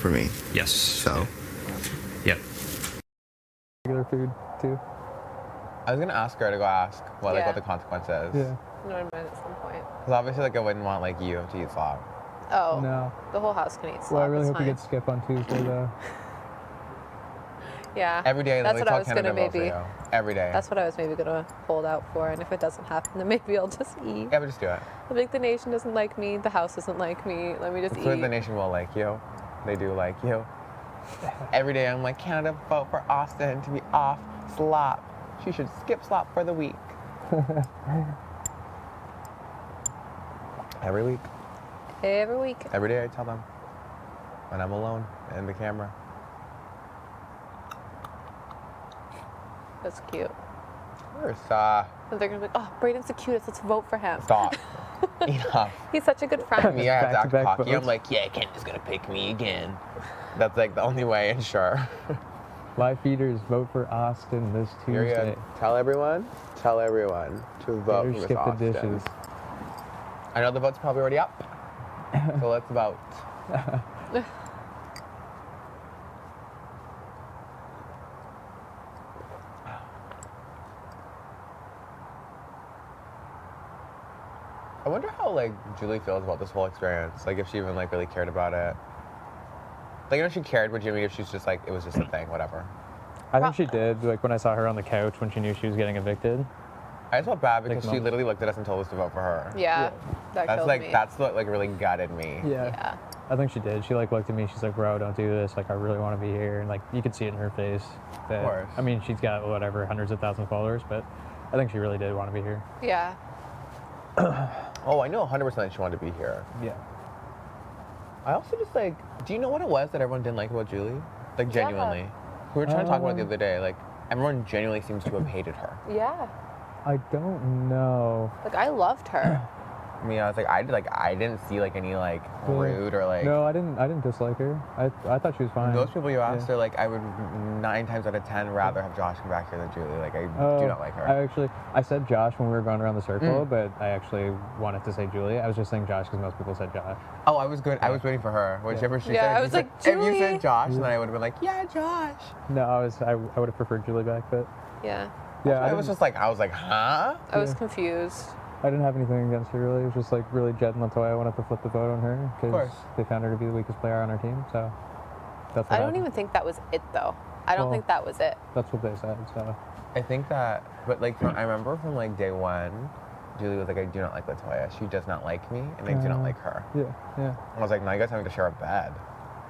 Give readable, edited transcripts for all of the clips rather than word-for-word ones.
for me. Yes. So. Yep. Regular food too. I was gonna ask her to go ask what Yeah. what the consequence is. Yeah. No, I meant at some point. Because obviously I wouldn't want you to eat slop. Oh. No. The whole house can eat slop. Well, I really it's hope we fine. get Skip on Tuesday though. Yeah. Every day I That's literally what I tell was Canada gonna to vote for maybe. you. Every day. That's what I was maybe gonna hold out for, and if it doesn't happen, then maybe I'll just eat. Yeah, but just do it. I think the nation doesn't like me. The house doesn't like me. Let me just It's good the eat. nation will like you. They do like you. Every day I'm like, Canada, vote for Austin to be off slop. She should skip slop for the week. Every week. Every week. Every day I tell them. When I'm alone in the camera. That's cute. Where's And they're gonna be like, oh, Braden's the cutest. Let's vote for him. Stop. Enough. He's such a good friend. Me, I have to act Back-to-back cocky. I'm votes. like, yeah, Canada's gonna pick me again. That's like the only way, and sure. Live feeders, vote for Austin this Tuesday. Period. Tell everyone to vote Better for Miss skip the Austin. dishes. I know the vote's probably already up, so let's vote. I wonder how Julie feels about this whole experience. Like if she even really cared about it. If she cared, would you mean if she's just it was just a thing, whatever? I think she did. Like when I saw her on the couch when she knew she was getting evicted. I just felt bad because she months. literally looked at us and told us to vote for her. Yeah. That That's killed me. that's what really gutted me. Yeah. I think she did. She looked at me. She's like, "Bro, don't do this. I really want to be here." And you could see it in her face. That, Of course. I mean, she's got whatever hundreds of thousands of followers, but I think she really did want to be here. Yeah. Oh, I know 100% that she wanted to be here. Yeah. I also just do you know what it was that everyone didn't like about Julie? Genuinely. We were trying to talk about it the other day. Everyone genuinely seems to have hated her. Yeah. I don't know. I loved her. I mean, I was I didn't see any rude or No, I didn't dislike her. I thought she was fine. Those people you asked Yeah. are I would 9 times out of 10 rather have Josh come back here than Julie. I do not like her. I said Josh when we were going around the circle, but I actually wanted to say Julie. I was just saying Josh because most people said Josh. Oh, I was good. I was waiting for her. Whichever she Yeah, said. I was like, If you Julie. said Josh, then I would have been yeah, Josh. No, I would have preferred Julie back, but Yeah. yeah, I was just I was huh? I was confused. I didn't have anything against her really. It was just really Jed and Latoya wanted to flip the vote on her because course. they found her to be the weakest player on our team. So that's what I don't happened. even think that was it, though. I don't Well- think that was it. That's what they said. So I think that, but I remember from day one, Julie was I do not like Latoya. She does not like me, and I do not like her. yeah, yeah. I was now you guys having to share a bed.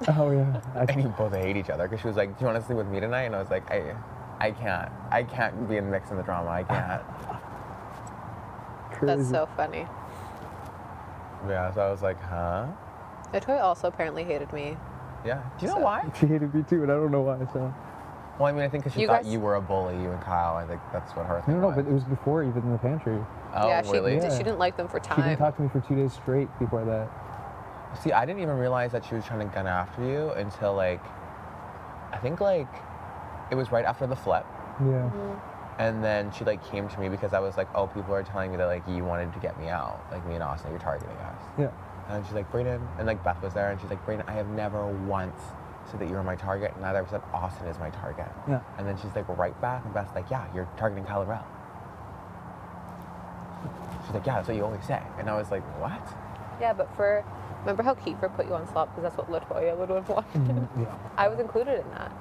Oh yeah. And you both hate each other because she was do you want to sleep with me tonight? And I was I can't be in the mix in the drama. I can't. That's so funny. Yeah, so I was huh? Latoya also apparently hated me. Yeah. Do you know So- why? She hated me too, and I don't know why. So Well, I mean, I think because she You thought guys- you were a bully, you and Kyle. I think that's what her thing no, was. but it was before even in the pantry. Oh, yeah, really? Yeah. she didn't like them for She didn't time. talk to me for 2 days straight before that. See, I didn't even realize that she was trying to gun after you until I think it was right after the flip. Yeah. And then she came to me because I was oh, people are telling me that you wanted to get me out, me and Austin, you're targeting us. Yeah. And she's Brayden, and Beth was there, and she's Brayden, I have never once said that you were my target, and neither have said Austin is my target. Yeah. And then she's right back, and Beth's yeah, you're targeting Kyle and Rel. She's yeah, that's what you always say. And I was what? Yeah, but remember how Kiefer put you on slop because that's what Latoya would have wanted? Yeah. I was included in that.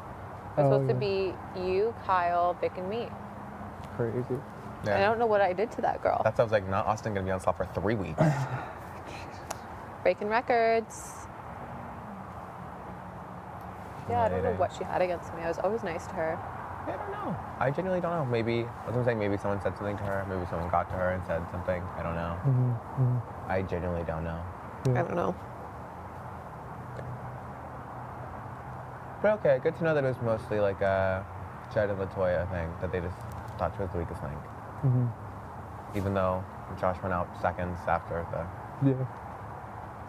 It was Oh, supposed to be you, Kyle, Vic, and me. Crazy. And I don't know what I did to that girl. That's why I was not Austin gonna be on slop for 3 weeks. Breaking records. Yeah, I don't know Mayday. what she had against me. I was always nice to her. I don't know. I genuinely don't know. Maybe, I was gonna say maybe someone said something to her. Maybe someone got to her and said something. I don't know. I genuinely don't know. I don't know. But okay, good to know that it was mostly a Jed and Latoya thing, that they just thought she was the weakest link. Even though Josh went out seconds after the... Yeah.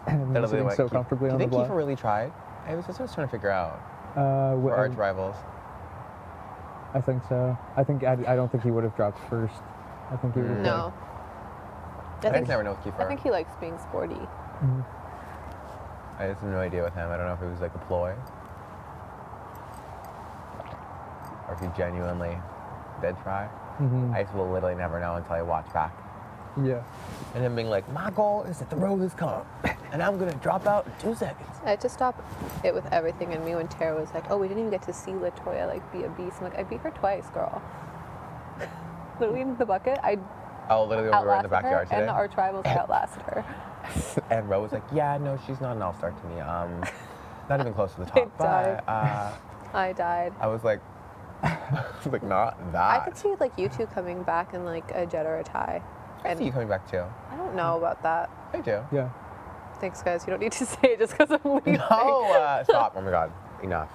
And That'll then be sitting so comfortably do on you the think block. Kiefer really tried? I was just trying to figure out. For arch rivals. I think so. I don't think he would have dropped first. I think he would have. No. I think never know with Kiefer. I think he likes being sporty. I I just have no idea with him. I don't know if it was like a ploy. Or if he genuinely did try. Mm-hmm. I just will literally never know until I watch back. Yeah. And him being like, my goal is to throw this comp. And I'm gonna drop out in 2 seconds. I had to stop it with everything in me when Tara was like, oh, we didn't even get to see LaToya like be a beast. I'm like, I beat her twice, girl. Literally in the bucket, I Literally when we were in the outlasted backyard her, today. and the arch rivals outlasted her. And Ro was like, yeah, no, she's not an all-star to me. Not even close to the I top. died. But I died. I was like, not I that. could see like you two coming back in like a jet or a tie. I see you coming back too. I don't know about that. I do. Yeah. Thanks, guys. You don't need to say it just because I'm leaving. No, stop. Oh my God. Enough.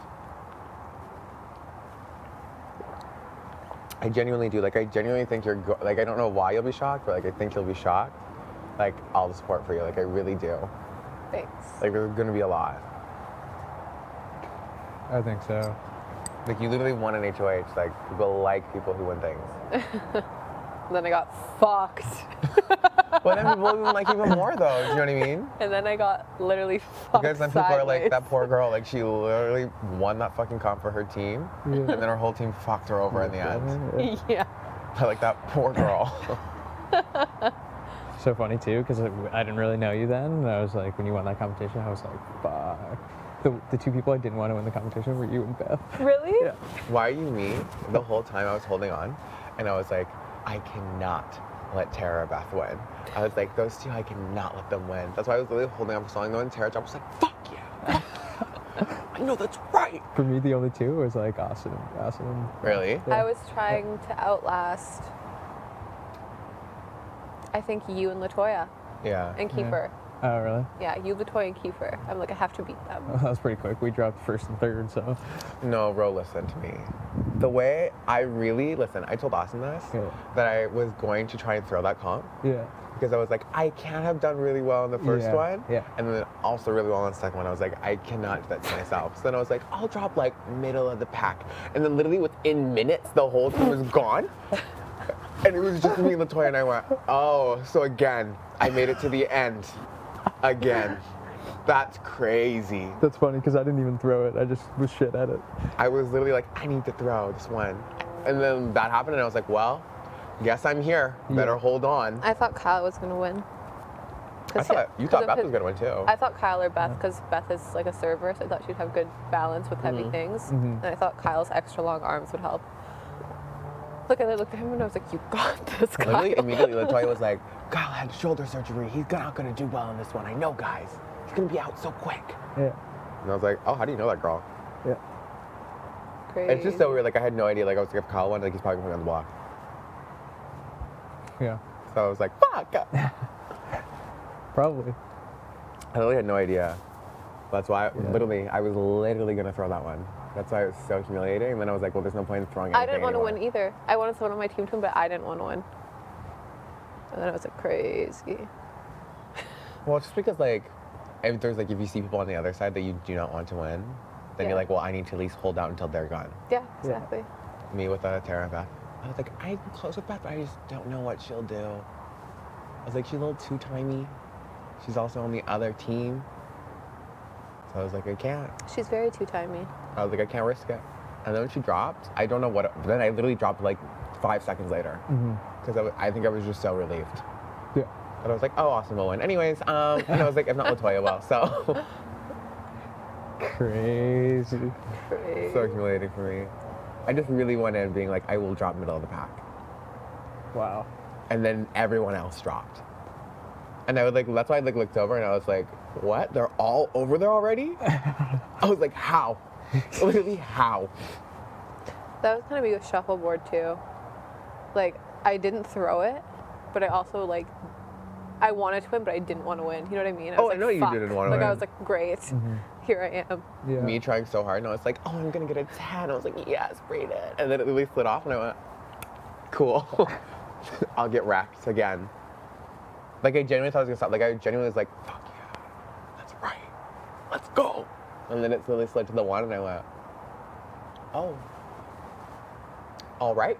I genuinely do. Like, I genuinely think you're, like, I don't know why you'll be shocked, but, like, I think you'll be shocked. Like, all the support for you. Like, I really do. Thanks. Like, there's going to be a lot. I think so. Like, you literally won an HOH. Like, people like people who win things. Then I got fucked. But then people even like even more, though. Do you know what I mean? And then I got literally fucked. Because then people are like, sideways. that poor girl, like, she literally won that fucking comp for her team. Yeah. And then her whole team fucked her over in the end. Yeah. Like, that poor girl. So funny too, because I didn't really know you then. And I was like, when you won that competition, I was like, fuck. The two people I didn't want to win the competition were you and Beth. Really? Yeah. Why are you me? The whole time I was holding on, and I was like, I cannot let Tara or Beth win. I was like, those two, I cannot let them win. That's why I was literally holding on for so long. Though, and Tara I was like, fuck yeah. I know that's right. For me, the only two was like Austin. Really? Yeah. I was trying to outlast, I think, you and LaToya Yeah. and Kiefer. Oh, really? Yeah, you, LaToya, and Kiefer. I'm like, I have to beat them. That was pretty quick. We dropped first and third, so. No, Ro, listen to me. The way I really, listen, I told Austin this, Yeah. that I was going to try and throw that comp. Yeah. Because I was like, I can't have done really well in the first Yeah, one. yeah. And then also really well in the second one. I was like, I cannot do that to myself. So then I was like, I'll drop like middle of the pack. And then literally within minutes, the whole team was gone. And it was just me and LaToya, and I went, oh, so again, I made it to the end. Again. That's crazy. That's funny because I didn't even throw it. I just was shit at it. I was literally like, I need to throw this one. And then that happened, and I was like, well, guess I'm here. Better hold on. I thought Kyle was going to win. You thought Beth was going to win too. I thought Kyle or Beth, because Beth is like a server, so I thought she'd have good balance with heavy things. And I thought Kyle's extra long arms would help. Look, and I looked at him and I was like, you got this, Kyle. Literally, immediately, LaToya was like, Kyle had shoulder surgery. He's not going to do well in this one. I know, guys. He's going to be out so quick. Yeah. And I was like, oh, how do you know that, girl? Yeah. Crazy. It's just so weird. Like, I had no idea. Like, I was like, if Kyle won, like, he's probably going to be on the block. Yeah. So I was like, fuck. Probably. I literally had no idea. That's why, I was literally going to throw that one. That's why it was so humiliating. And then I was like, well, there's no point in throwing anything I didn't want to anymore. win either. I wanted someone on my team to win, but I didn't want to win. And then I was like, crazy. Well, just because, like, if you see people on the other side that you do not want to win, then Yeah. you're like, well, I need to at least hold out until they're gone. Yeah, exactly. Me with Tara and Beth. I was like, I'm close with Beth, but I just don't know what she'll do. I was like, she's a little too timey. She's also on the other team. So I was like, I can't. She's very two-timey. I was like, I can't risk it. And then when she dropped, I don't know what, then I literally dropped like 5 seconds later. Because I think I was just so relieved. Yeah. But I was like, oh, Austin will win. Anyways, and I was like, if not LaToya will, so. Crazy. Crazy. So humiliating for me. I just really went in being like, I will drop middle of the pack. Wow. And then everyone else dropped. And I was like, that's why I like looked over and I was like, what? They're all over there already? I was like, how? Literally, how? That was kind of me with shuffleboard too. Like, I didn't throw it, but I also like, I wanted to win, but I didn't want to win. You know what I mean? I was Oh, I like, know you fuck. didn't wanna Like, I win. was like, great, here I am. Yeah. Me trying so hard, and I was like, oh, I'm gonna get a 10. I was like, yes, breathe it. And then it literally slid off, and I went, cool. I'll get wrecked again. Like, I genuinely thought I was gonna stop. Like, I genuinely was like, fuck yeah, that's right. Let's go. And then it literally slid to the 1, and I went, oh, all right.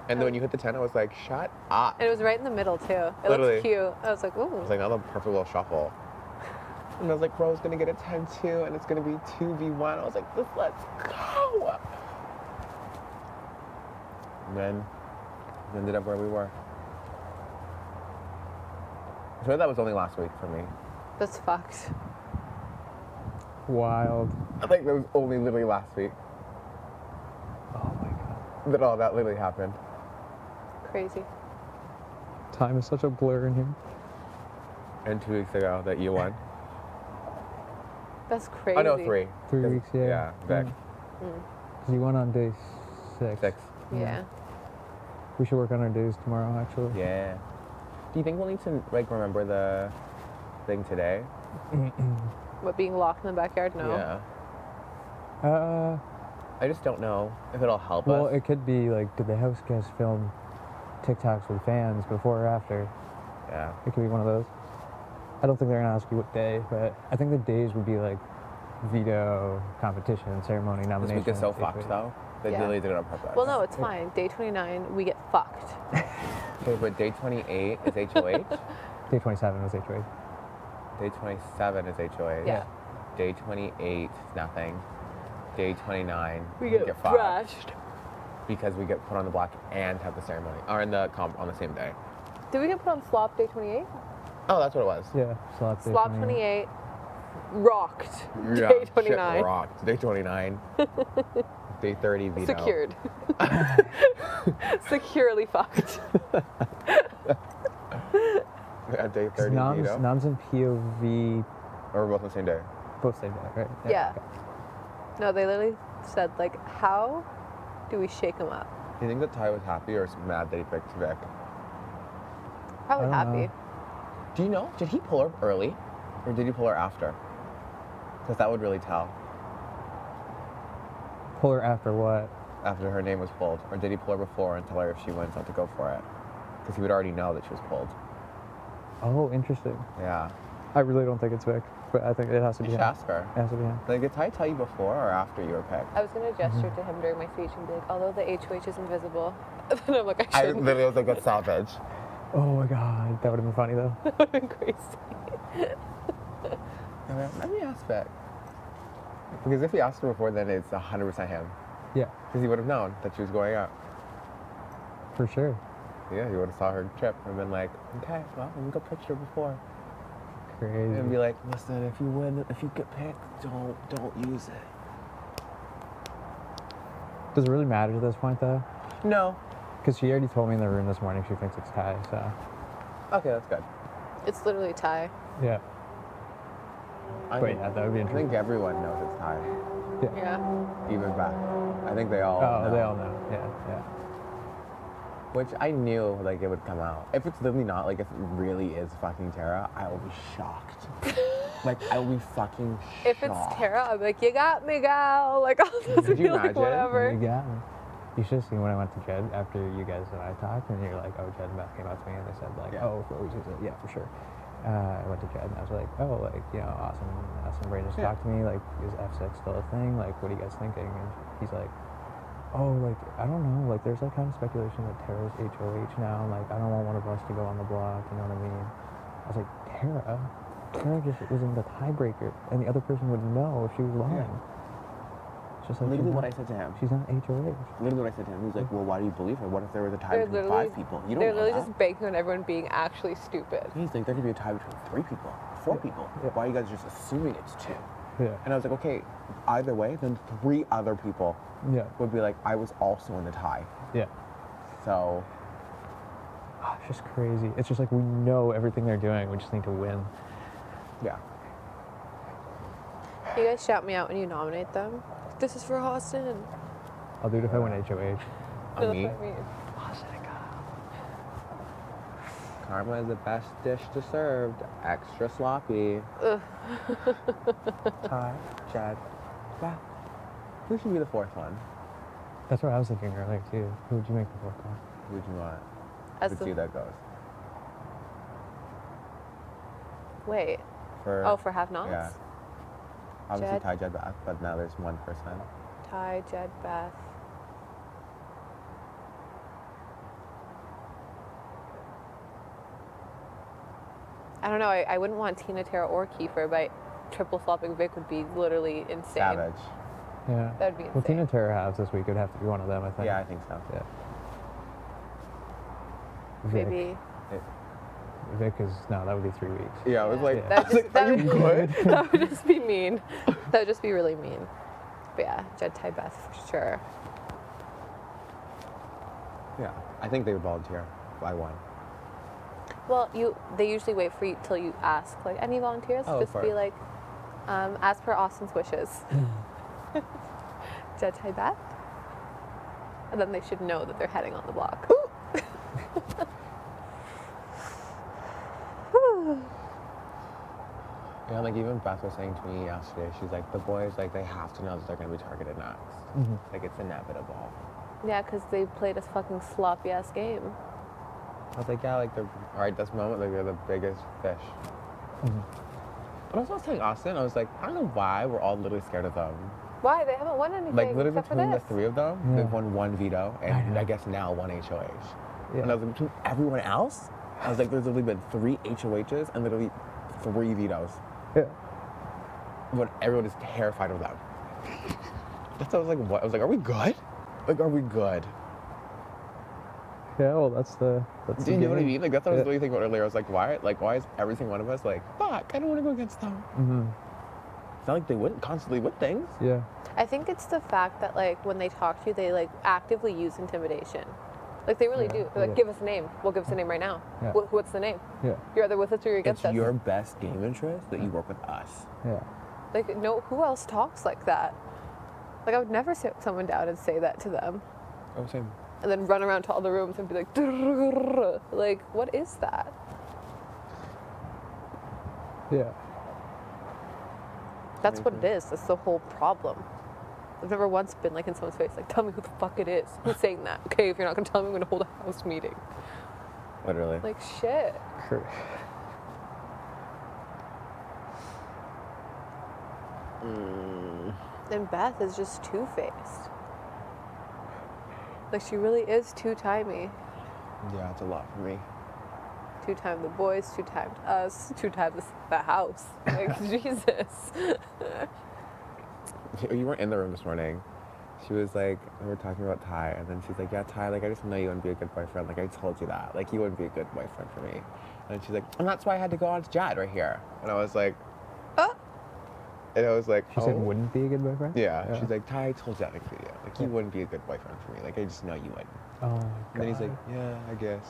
And then when you hit the 10, I was like, shut up. And it was right in the middle too. It Literally. looks cute. I was like, ooh. It was like another perfect little shuffle. And I was like, bro's gonna get a 10-2 and it's gonna be 2v1. I was like, let's go. And then we ended up where we were. I swear that was only last week for me. That's fucked. Wild. I think that was only literally last week Oh my god. that all that literally happened. Crazy. Time is such a blur in here. And 2 weeks ago that you won. That's crazy. Oh no, 3. 3 weeks, yeah. Yeah, Vic. Because you went on day 6. 6. Yeah. We should work on our days tomorrow, actually. Yeah. Do you think we'll need to like remember the thing today? What, being locked in the backyard? No. Yeah. I just don't know if it'll help Well, us. it could be like, did the house guests film TikToks with fans before or after? Yeah. It could be one of those. I don't think they're gonna ask you what day, but I think the days would be like veto, competition, ceremony, This nomination. week is so HOH. fucked though. They Yeah. really did it on purpose. Well, no, it's fine. Day 29, we get fucked. Okay, but day 28 is HOH. Day 27 was HOH. Day 27 is HOH. Yeah. Day 28 is nothing. Day 29 We get fucked thrashed. because we get put on the block and have the ceremony, or in the comp on the same day. Did we get put on slop day 28? Oh, that's what it was. Yeah, slot day Slop 28. 28, rocked. Yeah, Day shit 29. rocked. Day 29. Day 30 veto. Secured. Securely fucked. Yeah, day 30 veto. Noms and POV Or we're both on the same day. both same day, right? Yeah. okay. No, they literally said, like, how do we shake him up? Do you think that Ty was happy or mad that he picked Vic? Probably I don't happy. know. Do you know? Did he pull her early, or did he pull her after? Because that would really tell. Pull her after what? After her name was pulled, or did he pull her before and tell her if she wins not to go for it? Because he would already know that she was pulled. Oh, interesting. Yeah. I really don't think it's Vic, but I think it has to You be should him. ask her. It has to be him. Like, did Ty tell you before or after you were picked? I was going to gesture to him during my speech and be like, although the HOH is invisible. then I'm like, I I shouldn't. literally was like, that's savage. Oh my god, that would have been funny though. That would have been crazy. Let me ask Vic. Because if he asked her before, then it's 100% him. Yeah, Because he would have known that she was going up. for sure. Yeah, he would have saw her trip and been like, okay, well, let me go pitch her before. Crazy. And be like, listen, if you win, if you get picked, don't use it. Does it really matter at this point though? No. Because she already told me in the room this morning she thinks it's Ty, so. Okay, that's good. It's literally Ty. Yeah. I But think, yeah, that would be I interesting. think everyone knows it's Ty. Yeah. Even back. I think they all Oh, know. they all know. Yeah, yeah. Which I knew, like, it would come out. If it's literally not, like, if it really is fucking Tara, I will be shocked. Like, I will be fucking shocked. If it's Tara, I'll be like, you got me, gal. Like, I'll just Could be you like, imagine? whatever. You got me. You should have seen when I went to Jed after you guys and I talked, and you're like, oh, Jed and Beth came out to me, and they said, like, Yeah. oh, for always, yeah, for sure. I went to Jed, and I was like, oh, like, you know, awesome brain just Yeah. talked to me, like, is F6 still a thing? Like, what are you guys thinking? And he's like, oh, like, I don't know, like, there's, like, kind of speculation that Tara's HOH now, and, like, I don't want one of us to go on the block, you know what I mean? I was like, Tara just was in the tiebreaker, and the other person would know if she was lying. It's just like, Literally she's what not- I said to him. She's not HOH. Literally what I said to him. He was like, well, why do you believe her? What if there was a tie They're between literally- 5 people? You don't They're know literally that. just banking on everyone being actually stupid. He's like, there could be a tie between 3 people, 4 people. Yeah. Why are you guys just assuming it's 2? Yeah. And I was like, okay, either way, then 3 other people Yeah. would be like, I was also in the tie. Yeah. So, Oh, it's just crazy. It's just like we know everything they're doing. We just need to win. yeah. You guys shout me out when you nominate them. This is for Austin. I'll do it if I win HOH. No, On me, that's what I mean. karma is the best dish to serve. Extra sloppy. Ugh. Ty, Chad, Beth. Who should be the 4th one? That's what I was thinking earlier too. Who would you make the fourth one? Who would you want? As Let's the- see how that goes. Wait. For, Oh, for have-nots? Yeah. Obviously Jed. Ty, Jed, Beth, but now there's one person. Ty, Jed, Beth. I don't know. I wouldn't want Tina, Tara, or Kiefer, but triple flopping Vic would be literally insane. Savage. Yeah. That'd be insane. Well, Tina Tara halves this week would have to be one of them, I think. Yeah, I think so. Yeah. Vic. Maybe. Vic is, no, that would be 3 weeks. Yeah, I was like, Yeah. That are you good? That would just be mean. That would just be really mean. But yeah, Jed, Ty, Beth for sure. Yeah, I think they would volunteer by one. Well, they usually wait for you till you ask, like, any volunteers? Oh, just of be course. like, as per Austin's wishes. Jed, Ty, Beth. And then they should know that they're heading on the block. Yeah, like even Beth was saying to me yesterday, she's like, the boys, like, they have to know that they're going to be targeted next. Mm-hmm. Like, it's inevitable. Yeah, because they played a fucking sloppy ass game. I was like, yeah, like, they're, right this moment, like, they're the biggest fish. Mm-hmm. But also I was telling Austin, I was like, I don't know why we're all literally scared of them. Why? They haven't won anything. Like, literally except for between the this. three of them, Yeah. they've won one veto, and know. I guess now one HOH. Yeah. And I was like, between everyone else, I was like, there's literally been 3 HOHs and literally 3 vetoes. Yeah. But everyone is terrified of them. That's what I was like, what? I was like, are we good? Like, are we good? Yeah, well, that's Do the you know what I game. mean? Like, that's what I was Yeah. really thinking about earlier. I was like, why is every single one of us like, fuck, I don't want to go against them. Mm-hmm. It's not like they wouldn't constantly win things. Yeah. I think it's the fact that, like, when they talk to you, they, like, actively use intimidation. Like, they really Yeah, do. They're like, yeah. give us a name. We'll give us a name right now. Yeah. What's the name? Yeah. You're either with us or you're against It's us. your best game interest that you work with us. Yeah. Like, no, who else talks like that? Like, I would never sit someone down and say that to them. Oh, same. And then run around to all the rooms and be like, "Drrrr." Like, what is that? Yeah. That's what it is. That's the whole problem. I've never once been like in someone's face, like, tell me who the fuck it is. Who's saying that? Okay, if you're not gonna tell me, I'm gonna hold a house meeting. Literally. Like, shit. And Beth is just two-faced. Like, she really is two-timey. Yeah, it's a lot for me. Two-timed the boys, two-timed us, two-timed the house. Like, Jesus. You weren't in the room this morning. She was like, we were talking about Ty, and then she's like, yeah, Ty, like, I just know you wouldn't be a good boyfriend. Like, I told you that. Like, you wouldn't be a good boyfriend for me. And she's like, and that's why I had to go on to Jad right here. And I was like, Oh. and I was like, She said wouldn't be a good boyfriend? Yeah. She's like, Ty, I told you that in the video. Like, you wouldn't be a good boyfriend for me. Like, I just know you wouldn't. Oh my god. And then he's like, yeah, I guess.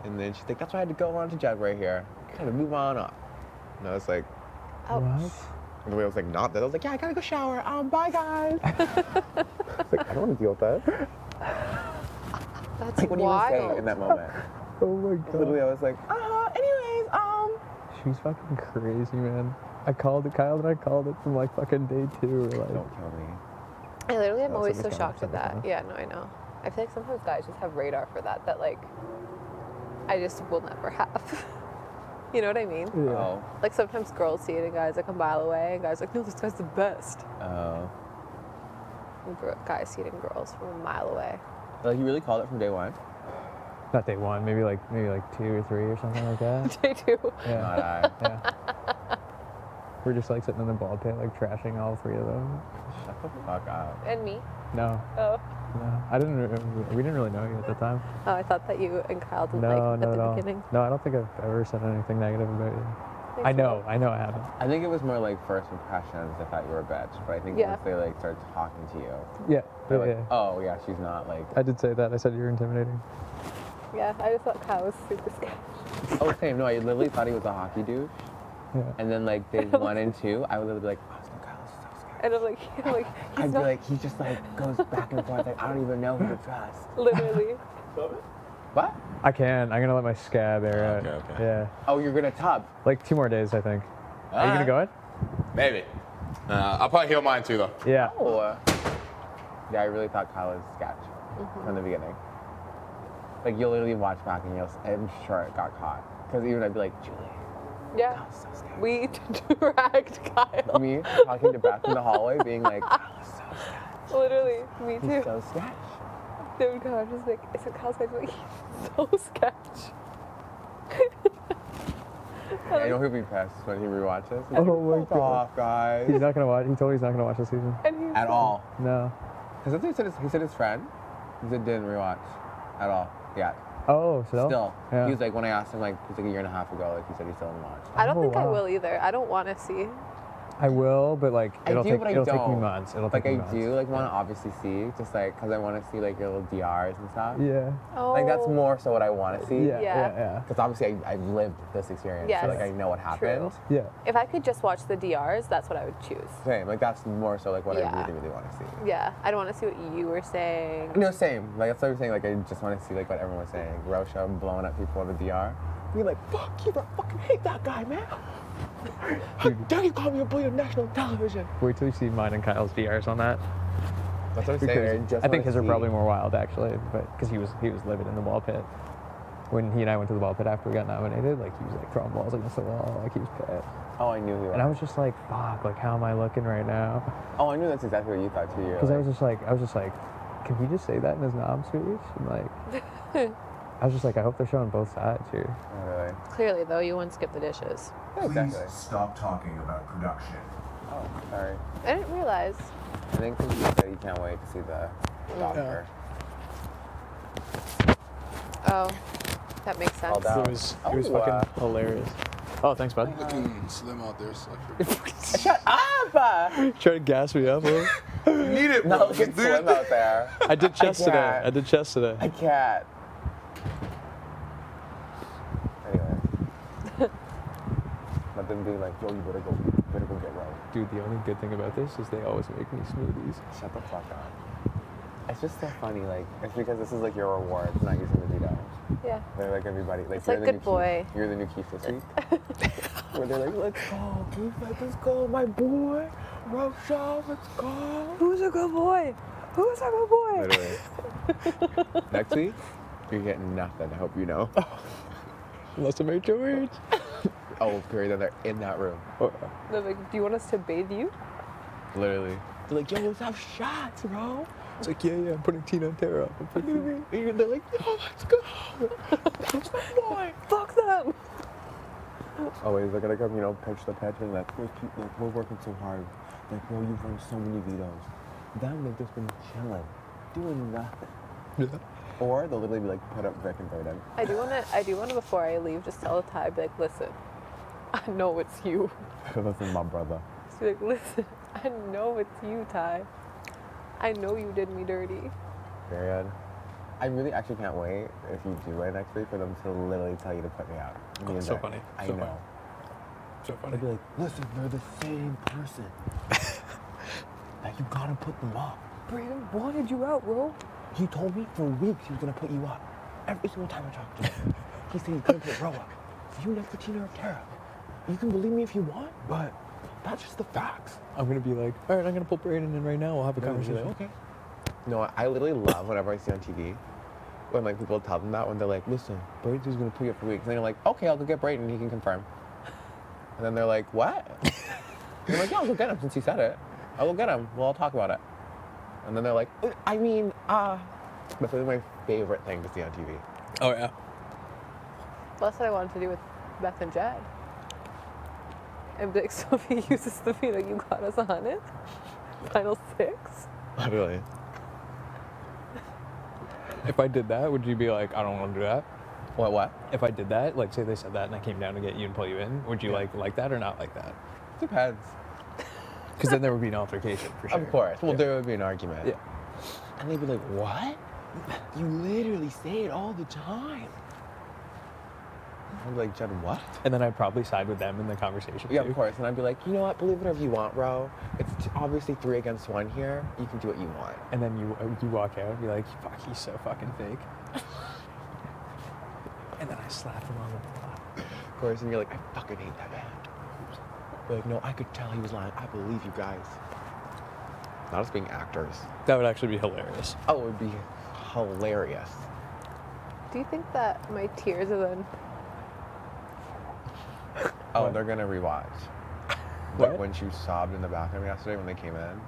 And then she's like, that's why I had to go on to Jad right here. Kind of move on up. And I was like, Ouch. What? and the way I was like, not that. I was like, yeah, I gotta go shower. Bye, guys. I was like, I don't want to deal with that. That's Like, what do you even say wild. in that moment? Oh my god. Literally, I was like, anyways, She's fucking crazy, man. I called it, Kyle, and I called it from like fucking day 2. We're like, don't kill me. I literally am Oh, always so somebody's coming, shocked at that. somebody's Yeah, no, I know. I feel like sometimes guys just have radar for that, like, I just will never have. You know what I mean? yeah. Oh. Like, sometimes girls see it and guys like a mile away, and guys are like, no, this guy's the best. Oh. And guys see it in girls from a mile away. Like, you really called it from day one? Not day 1, maybe like 2 or 3 or something like that. Day 2. Yeah. Not I. Yeah. We're just like sitting in the ball pit, like trashing all 3 of them. Shut the fuck up. And me. No, Oh. no. We didn't really know you at the time. Oh, I thought that you and Kyle didn't No, like not at at the all. beginning. No, I don't think I've ever said anything negative about you. Thanks I a know lot. I haven't. I think it was more like first impressions. I thought you were a bitch, but I think Yeah. once they like started talking to you, Yeah, they're yeah, like, yeah. oh yeah, she's not like. I did say that. I said you were intimidating. Yeah, I just thought Kyle was super sketchy. Oh, same. No, I literally thought he was a hockey dude, Yeah. and then like day 1 and 2, I would literally be like, oh, no, Kyle's so scared. And I'm like, he's I'd be not like, he just like goes back and forth. Like, I don't even know who to trust. literally. What? I can. I'm gonna let my scab air out. Okay, okay. Yeah. Oh, you're gonna tub. Like 2 more days, I think. Are you gonna Alright. go in? Maybe. I'll probably heal mine too, though. Yeah. Oh. Yeah, I really thought Kyle was sketch from the beginning. Like, you'll literally watch back and I'm sure it got caught. Because even I'd be like, Julie, Yeah. Kyle's so scared. We dragged Kyle. Me talking to Beth in the hallway, being like, Kyle's so sketch. Literally, me too. He's so sketch. Dude, Kyle just like, is it Kyle's sketch? Like, he's so sketch. I know he'll be pissed when he rewatches. He's Oh like, my "Fuck God. off, guys. He's not gonna watch. He told me he's not gonna watch the season. And he's At all. No. Because he said his friend, he said didn't rewatch at all. Yeah. Oh, still? Still. Yeah. He was like, when I asked him, like, it was like a year and a half ago, like, he said he still didn't watch. I don't Oh, think I wow. will either. I don't want to see. I will, but like I it'll do, take but I it'll take me don't. months. It'll Like, take me I months. do, like, want to obviously see, just, like, because I want to see, like, your little DRs and stuff. Yeah. Oh. Like, that's more so what I want to see. Yeah. Yeah. Because obviously I've lived this experience, so, like, Yes. I know what happened. Yeah. If I could just watch the DRs, that's what I would choose. Same. Like, that's more so, like, what Yeah. I really, really want to see. Yeah, I don't want to see what you were saying. No, same. Like, that's what I'm saying. Like, I just want to see, like, what everyone's saying. Rosha blowing up people on the DR. Be like, fuck you, I fucking hate that guy, man. How dare you call me a boy on national television? Wait till you see mine and Kyle's DRs on that. That's what I'm Because saying. I think his are probably more wild actually, but because he was livid in the ball pit. When he and I went to the ball pit after we got nominated, like he was like throwing balls against the wall, like he was pissed. Oh, I knew he was. And I was just like, fuck, like how am I looking right now? Oh, I knew that's exactly what you thought too. Because I was just like, can he just say that in his nom speech? And like, I was just like, I hope they're showing both sides here. Oh, really? Clearly, though, you won't skip the dishes. Yeah, Please exactly. stop talking about production. Oh, sorry. I didn't realize. I think he said he can't wait to see the doctor. Oh, that makes sense. Called out. It was Oh, fucking hilarious. Oh, thanks, bud. Looking slim out there, so Shut up! Trying to gas me up, bro. need it, Not bro. looking slim out there. I did chest today. can't. I did chest today. I can't. Anyway. Let them be like, yo, you better go get right. Dude, the only good thing about this is they always make me smoothies. Shut the fuck up. It's just so funny, like, it's because this is like your reward for not using the veto. Yeah. They're like everybody, like It's you're like, the good new boy. Keith. You're the new Keith this week. Where they're like, let's go, Keith, let's go, my boy, Rosha, let's go. Who's a good boy? Who's a good boy? Literally. Next week, you're getting nothing. I hope you know. Unless I made George. Oh, period. Then they're in that room. They're like, do you want us to bathe you? Literally. They're like, yo, let's have shots, bro. It's like, yeah, I'm putting Tina and Tara up. And they're like, yo, let's go. That's my boy. Fuck them. Always, they're gonna come, pitch the pitch and like, we're working so hard. Like, bro, you've run so many vetoes. Them, they've just been chilling, doing nothing. Yeah. Or they'll literally be like, put up Vic and Burden. I do wanna before I leave, just tell Ty, be like, listen, I know it's you. Listen, my brother. Just be like, listen, I know it's you, Ty. I know you did me dirty. Period. I really actually can't wait if you do it next week for them to literally tell you to put me out. Oh, it's so funny. I So know. funny. So funny. They'd be like, listen, they're the same person. Like, you gotta put them up. Brandon wanted you out, bro. He told me for weeks he was gonna put you up. Every single time I talked to him. He said he couldn't put Ro up. You next to Tina or Tara. You can believe me if you want, but that's just the facts. I'm gonna be like, all right, I'm gonna pull Brandon in right now. We'll have a conversation. Like, okay. No, I literally love whenever I see on TV when like people tell them that when they're like, listen, Braden's gonna put you up for weeks. And then you're like, okay, I'll go get Braden, he can confirm. And then they're like, what? And I'm like, yeah, I'll go get him since he said it. I'll go get him. Well, I'll talk about it. And then they're like, that's really my favorite thing to see on TV. Oh yeah. Well, that's what I wanted to do with Beth and Jed. And be like, Sophie uses the veto, you got us on it. Final 6. Really? If I did that, would you be like, I don't want to do that? What? If I did that, like say they said that and I came down to get you and pull you in, would you like that or not like that? Depends. Because then there would be an altercation for sure. Of course. Well, Yeah. there would be an argument. Yeah. And they'd be like, what? You literally say it all the time. I'd be like, Jed, what? And then I'd probably side with them in the conversation. Yeah, too. of course. And I'd be like, you know what? Believe whatever you want, bro. It's obviously 3 against 1 here. You can do what you want. And then you walk out and be like, fuck, he's so fucking fake. And then I slap him on the butt. Of course, and you're like, I fucking hate that man. You're like, no, I could tell he was lying. I believe you guys. Not us being actors. That would actually be hilarious. Oh, it would be hilarious. Do you think that my tears are then? Oh, What? they're gonna rewatch. What? When she sobbed in the bathroom yesterday when they came in.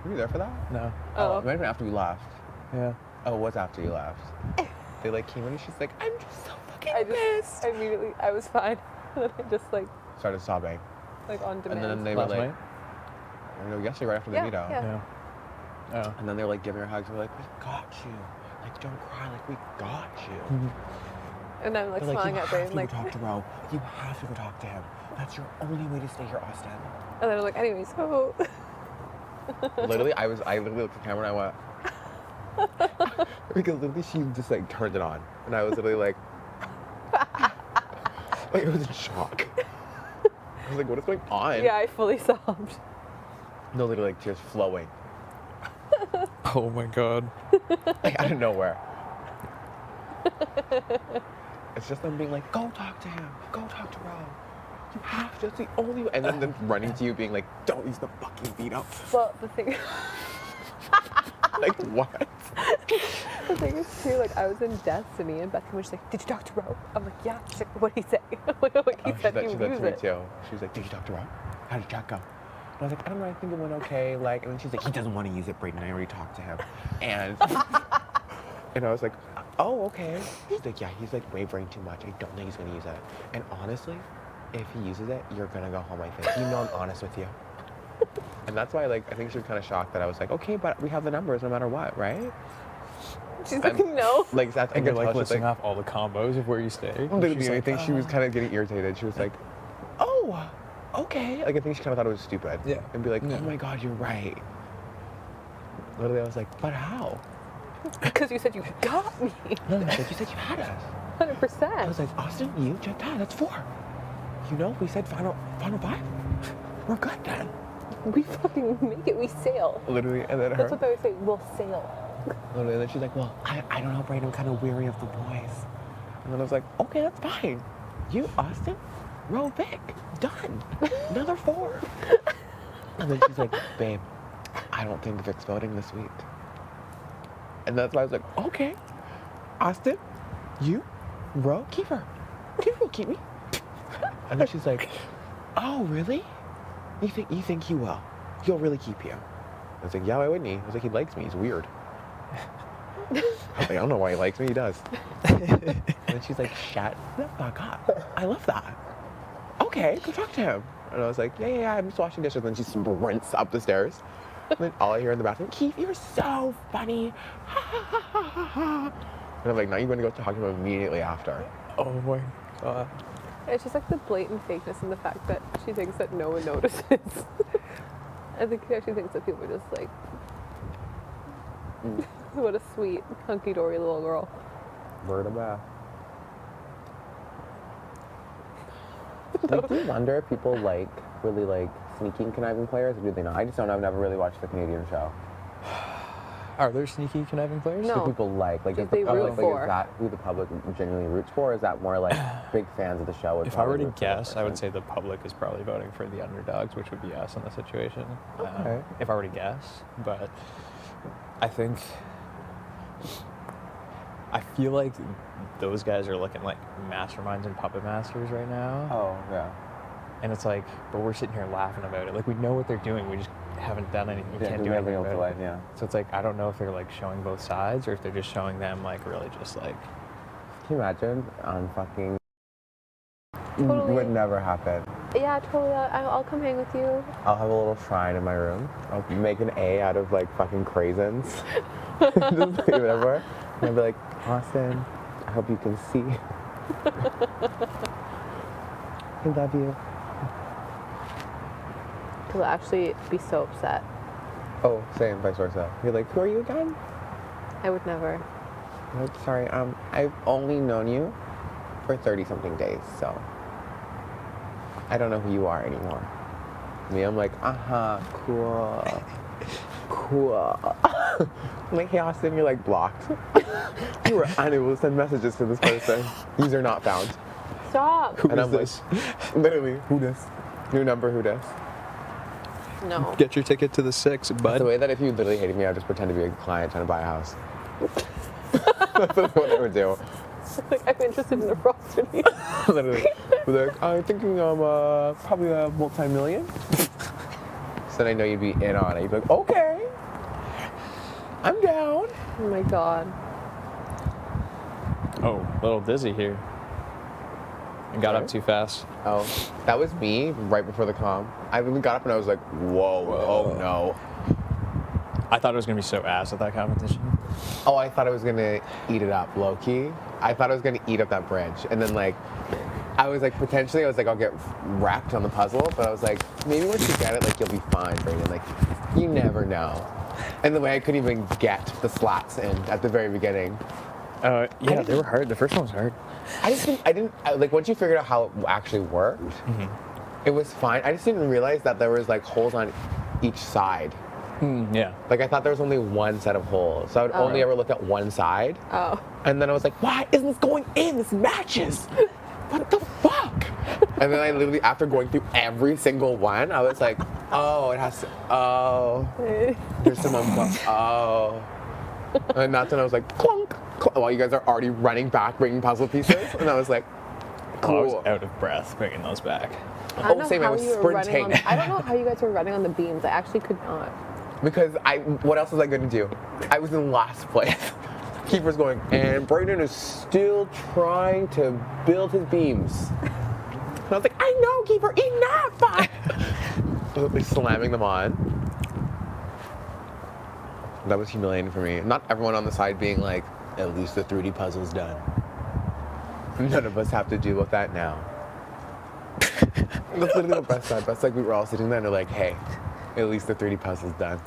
Were you there for that? No. Oh. It might have been after we left. Yeah. Oh, it was after you left. They like came in and she's like, I'm just so fucking pissed. I was fine. And then I just like started sobbing. on demand. And then they were Last like, night? I know, yesterday right after the Yeah, meetup. yeah. Yeah. Oh. And then they were like giving her hugs. We're like, we got you. Like, don't cry. Like, we got you. And I'm like They're smiling you at have Brayden, to like, go talk to Ro. You have to go talk to him. That's your only way to stay here, Austin. and then I'm like, anyways, so Literally, I literally looked at the camera and I went, because literally she just like turned it on. And I was literally like, I was in shock. I was like, what is going on? yeah, I fully sobbed. No, literally like tears flowing. Oh my god. Like out of nowhere. It's just them being like, go talk to him. Go talk to Ro. You have to. That's the only way. And then them running to you being like, don't use the fucking beat up. Well, the thing, Like, what? the thing is too, like I was in Destiny and Beckham was just like, did you talk to Ro? I'm like, yeah. She's like, what'd he say? I'm like, he Oh, said he she would said use to me it. too. She was like, did you talk to Ro? How did chat go? And I was like, I don't know, I think it went okay. Like, and then she's like, he doesn't want to use it, Brayden. I already talked to him. And and I was like, oh, okay. She's like, yeah, he's like wavering too much. I don't think he's gonna use it. And honestly, if he uses it, you're gonna go home, I think. You know I'm honest with you. And that's why, like, I think she was kind of shocked that I was like, okay, but we have the numbers no matter what, right? She's like, no. Like, that's And you're I could like tell she's listing off all the combos of where you stay. And Literally, she's I like, think she was kind of getting irritated. She was like, oh, okay. Like, I think she kind of thought it was stupid. Yeah. And be like, Yeah. oh my God, you're right. Literally, I was like, but how? Because you said you got me. No, like, you said you had us. 100%. I was like, Austin, you, Jet, that's 4. You know, we said final 5. We're good then. We fucking make it. We sail. Literally, and then That's her. what they always say. We'll sail. Literally, and then she's like, well, I don't know, Brayden, I'm kind of weary of the boys. And then I was like, okay, that's fine. You, Austin, Ro, Vic, done. Another 4. And then she's like, babe, I don't think Vic's voting this week. And that's why I was like, okay, Austin, you, Ro, keep her. You will keep me. And then she's like, oh, really? You think he will? He'll really keep you. I was like, yeah, why wouldn't he? I was like, he likes me. He's weird. I was like, I don't know why he likes me. He does. And then she's like, shut the fuck up. I love that. Okay, go talk to him. And I was like, yeah, I'm just washing dishes. And then she sprints up the stairs. And then all I hear in the bathroom, Keith, you're so funny. And I'm like, now you're going to go talk to him immediately after. oh my god. It's just like the blatant fakeness and the fact that she thinks that no one notices. I think she actually thinks that people are just like, what a sweet, hunky-dory little girl. Bird of bath. Like, do you wonder if people like really like sneaky and conniving players, or do they not? I just don't know. I've never really watched the Canadian show. Are there sneaky conniving players? No. Do people like Who is they the public, root for. is that who the public genuinely roots for? Or is that more like big fans of the show? would If I were probably to root for that guess, I would person? say the public is probably voting for the underdogs, which would be us in the situation. Okay. If I were to guess, but I think I feel like those guys are looking like masterminds and puppet masters right now. Oh yeah. And it's like, but we're sitting here laughing about it. Like, we know what they're doing. We just haven't done anything. We can't do anything about it. Yeah. So it's like, I don't know if they're like showing both sides or if they're just showing them like really just like. Can you imagine? Fucking. Totally. Would never happen. Yeah, totally. I'll come hang with you. I'll have a little shrine in my room. I'll make an A out of like fucking craisins. Just leave it everywhere. And I'll be like, Austin, I hope you can see. I love you. He'll actually be so upset. Oh, same, vice versa. You're like, who are you again? I would never. I'm like, sorry, I've only known you for 30-something days, so I don't know who you are anymore. Me, I'm like, cool. Cool. I'm like, hey, Austin, you're like blocked. You were unable to send messages to this person. User not found. Stop. Who And is I'm this? like, literally, who this? New number, who this? No. Get your ticket to the 6, bud. The way that if you literally hated me, I'd just pretend to be a client trying to buy a house. That's what I would do. Like, I'm interested in a property. Literally. They're like, I'm thinking of probably a multi-million. So then I know you'd be in on it. You'd be like, okay, I'm down. Oh my god. Oh, little dizzy here. and got up too fast. Oh, that was me right before the comp. I even got up and I was like, whoa, oh no. I thought it was gonna be so ass at that competition. Oh, I thought I was gonna eat it up, low key. I thought I was gonna eat up that bridge, and then like, I was like potentially, I was like, I'll get wrecked on the puzzle, but I was like, maybe once you get it, like you'll be fine, Brayden. Like, you never know. And the way I couldn't even get the slats in at the very beginning. Yeah, they were hard. The first one was hard. Like once you figured out how it actually worked, it was fine. I just didn't realize that there was like holes on each side. Yeah. Like I thought there was only one set of holes, so I would only ever look at one side. Oh. And then I was like, why isn't this going in? This matches. What the fuck? And then I literally, after going through every single one, I was like, oh, it has to, oh. There's some, oh. And that's when I was like, clunk, clunk, while you guys are already running back, bringing puzzle pieces. And I was like, cool. I was out of breath bringing those back. I don't know same, I how was you were running sprinting. I don't know how you guys were running on the beams. I actually could not. Because what else was I gonna do? I was in last place. Keeper's going, and Brayden is still trying to build his beams. And I was like, I know, Keeper, enough! Literally slamming them on. That was humiliating for me. Not everyone on the side being like, at least the 3D puzzle's done. None of us have to deal with that now. That's literally what Beth said. Beth's like, we were all sitting there and they're like, hey, at least the 3D puzzle's done.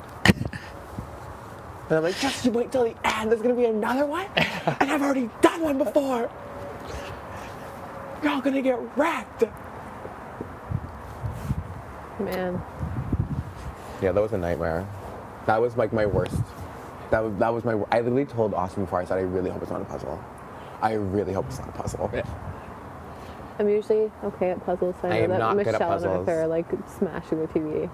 And I'm like, just you wait till the end, there's gonna be another one? And I've already done one before. You're all gonna get wrecked. Man. Yeah, that was a nightmare. That was like my worst. That was my, I literally told Austin before, I said, I really hope it's not a puzzle. I really hope it's not a puzzle. Yeah. I'm usually okay at puzzles, so I I am know that not good at Michelle and puzzles. Arthur are like smashing the TV.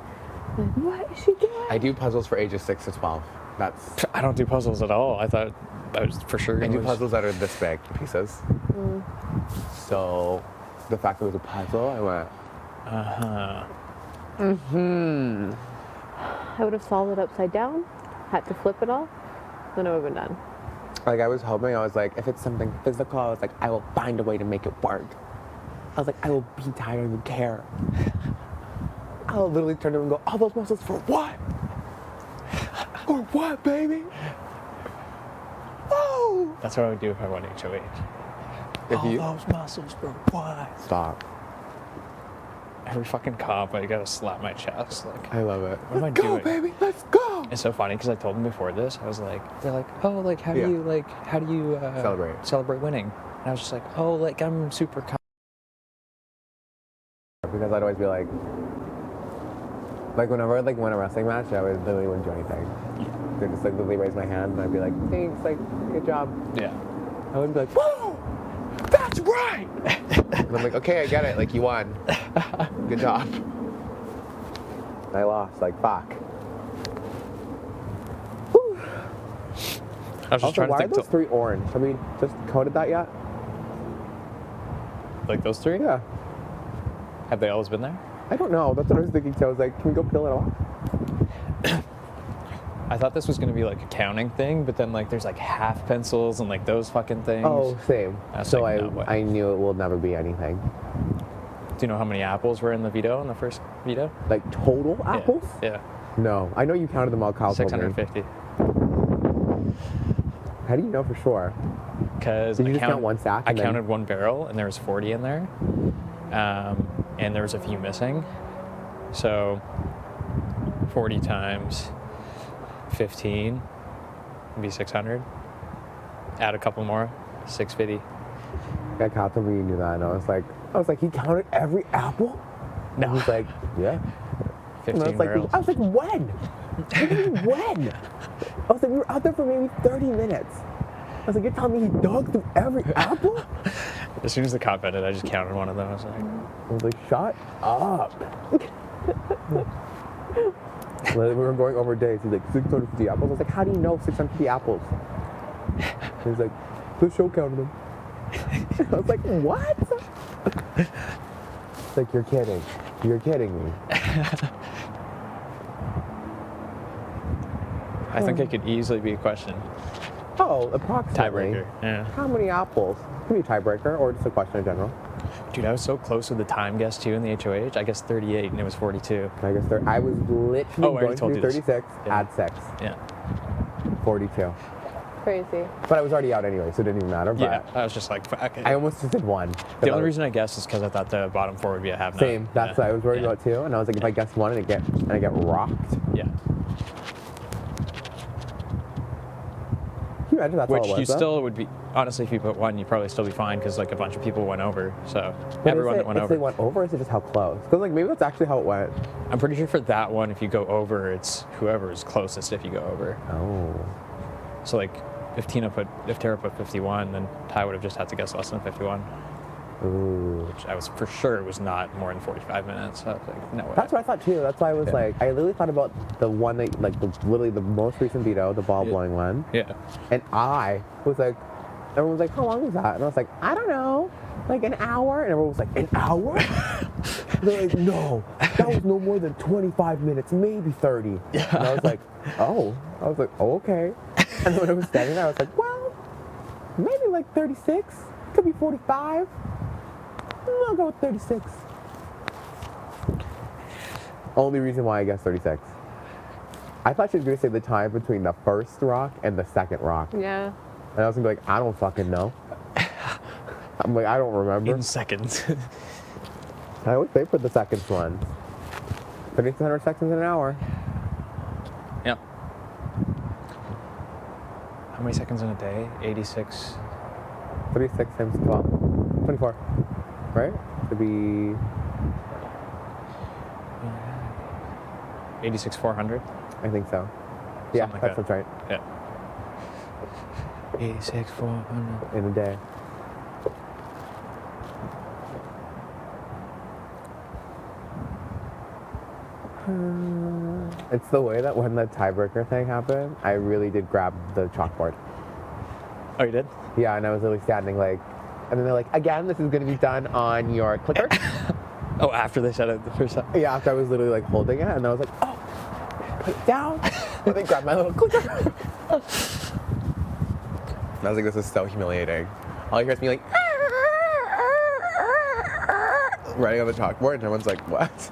I'm like, what is she doing? I do puzzles for ages 6 to 12. That's, I don't do puzzles at all. I thought I was for sure I gonna do lose. puzzles that are this big, the pieces. So the fact that it was a puzzle, I went, I would have solved it upside down, had to flip it all, then it would have been done. like I was hoping, I was like, if it's something physical, I was like, I will find a way to make it work. I was like, I will be tired, I don't even care. I'll literally turn to him and go, all those muscles for what? For what, baby? Oh! That's what I would do if I won HOH. If all you those muscles for what? stop. Every fucking comp, I gotta slap my chest. Like, I love it. what am I Let's go, doing? baby, let's go! It's so funny because I told them before this, I was like, they're like, oh, like, how do Yeah. you celebrate winning? And I was just like, oh, like, I'm super Because I'd always be like whenever I'd like win a wrestling match, I would literally wouldn't do anything. They'd just like literally raise my hand and I'd be like, thanks, like, good job. Yeah. I wouldn't be like, whoa, that's right! And I'm like, okay, I get it, like, you won. Good job. I lost, like, fuck. Whew. I was just Also, trying why to are think those 3 orange? Have we just coded that yet? like those 3? Yeah. Have they always been there? I don't know. That's what I was thinking. So I was like, can we go peel it off? I thought this was gonna be like a counting thing, but then like there's like half pencils and like those fucking things. Oh, same. I was So like, no way. I knew it will never be anything. Do you know how many apples were in the veto, in the first veto? Like total apples? Yeah. No. I know you counted them all, Kyle told me. 650. How do you know for sure? Because Did you just count one stack I and then- counted one barrel and there was 40 in there. And there was a few missing. So 40 times 15 would be 600. Add a couple more, 650. Yeah, Kyle told me you knew that, and I was like, he counted every apple? No. And he's like, yeah. And 15 barrels. I was like, when? What do you mean, when? I was like, we were out there for maybe 30 minutes. I was like, you're telling me he dug through every apple? As soon as the cop ended, I just counted one of them. I was like, I was like, shut up. We were going over days. He's like, 650 apples. I was like, how do you know 650 apples? He's like, the show counted them. I was like, what? It's like, you're kidding. You're kidding me. I think it could easily be a question. Oh, approximately. Tiebreaker. Yeah. How many apples? Could be a tiebreaker or just a question in general. Dude, I was so close with the time guess too in the HOH. I guess 38 and it was 42. I guess I was literally Oh, I already going told to you do this. 36, Yeah. add 6, Yeah. 42. Crazy. But I was already out anyway, so it didn't even matter. But Yeah. I was just like, fuck. I almost just did 1. The only reason I guessed is because I thought the bottom 4 would be a half. Same. That's what I was worried about too. And I was like, if I guess 1 and I get rocked. Yeah. Can you imagine that's Which all it was, you though? still would be, honestly, if you put 1, you'd probably still be fine because like a bunch of people went over. So But everyone is it, that went if over. they went over, is it just how close? Because like maybe that's actually how it went. I'm pretty sure for that one, if you go over, it's whoever is closest if you go over. Oh. So like if Tara put 51, then Ty would have just had to guess less than 51. Ooh. Which I was for sure was not more than 45 minutes. So I was like, no way. That's what I thought too. That's why I was Yeah. like, I literally thought about the one that, like, literally the most recent veto, the ball blowing one. Yeah. And I was like, everyone was like, how long was that? And I was like, I don't know, like an hour? And everyone was like, an hour? They're like, no, that was no more than 25 minutes, maybe 30. Yeah. And I was like, oh. I was like, oh, okay. And then when I was standing there, I was like, well, maybe like 36, could be 45. I'll go with 36. Only reason why I guess 36. I thought she was going to say the time between the first rock and the second rock. Yeah. And I was going to be like, I don't fucking know. I'm like, I don't remember. In seconds. I always pay for the second one. 3,600 seconds in an hour. Yep. How many seconds in a day? 86. 36 times 12. 24. Right? To be 86,400. I think so. Yeah, Something like that's right. Yeah. 86,400. In a day. It's the way that when the tiebreaker thing happened, I really did grab the chalkboard. Oh, you did? Yeah, and I was literally standing like, and then they're like, again, this is going to be done on your clicker. Oh, after they said it the first time. Yeah, after I was literally like holding it, and I was like, oh, put it down. And they grabbed my little clicker. I was like, this is so humiliating. All you hear is me like, writing on the chalkboard, and everyone's like, what?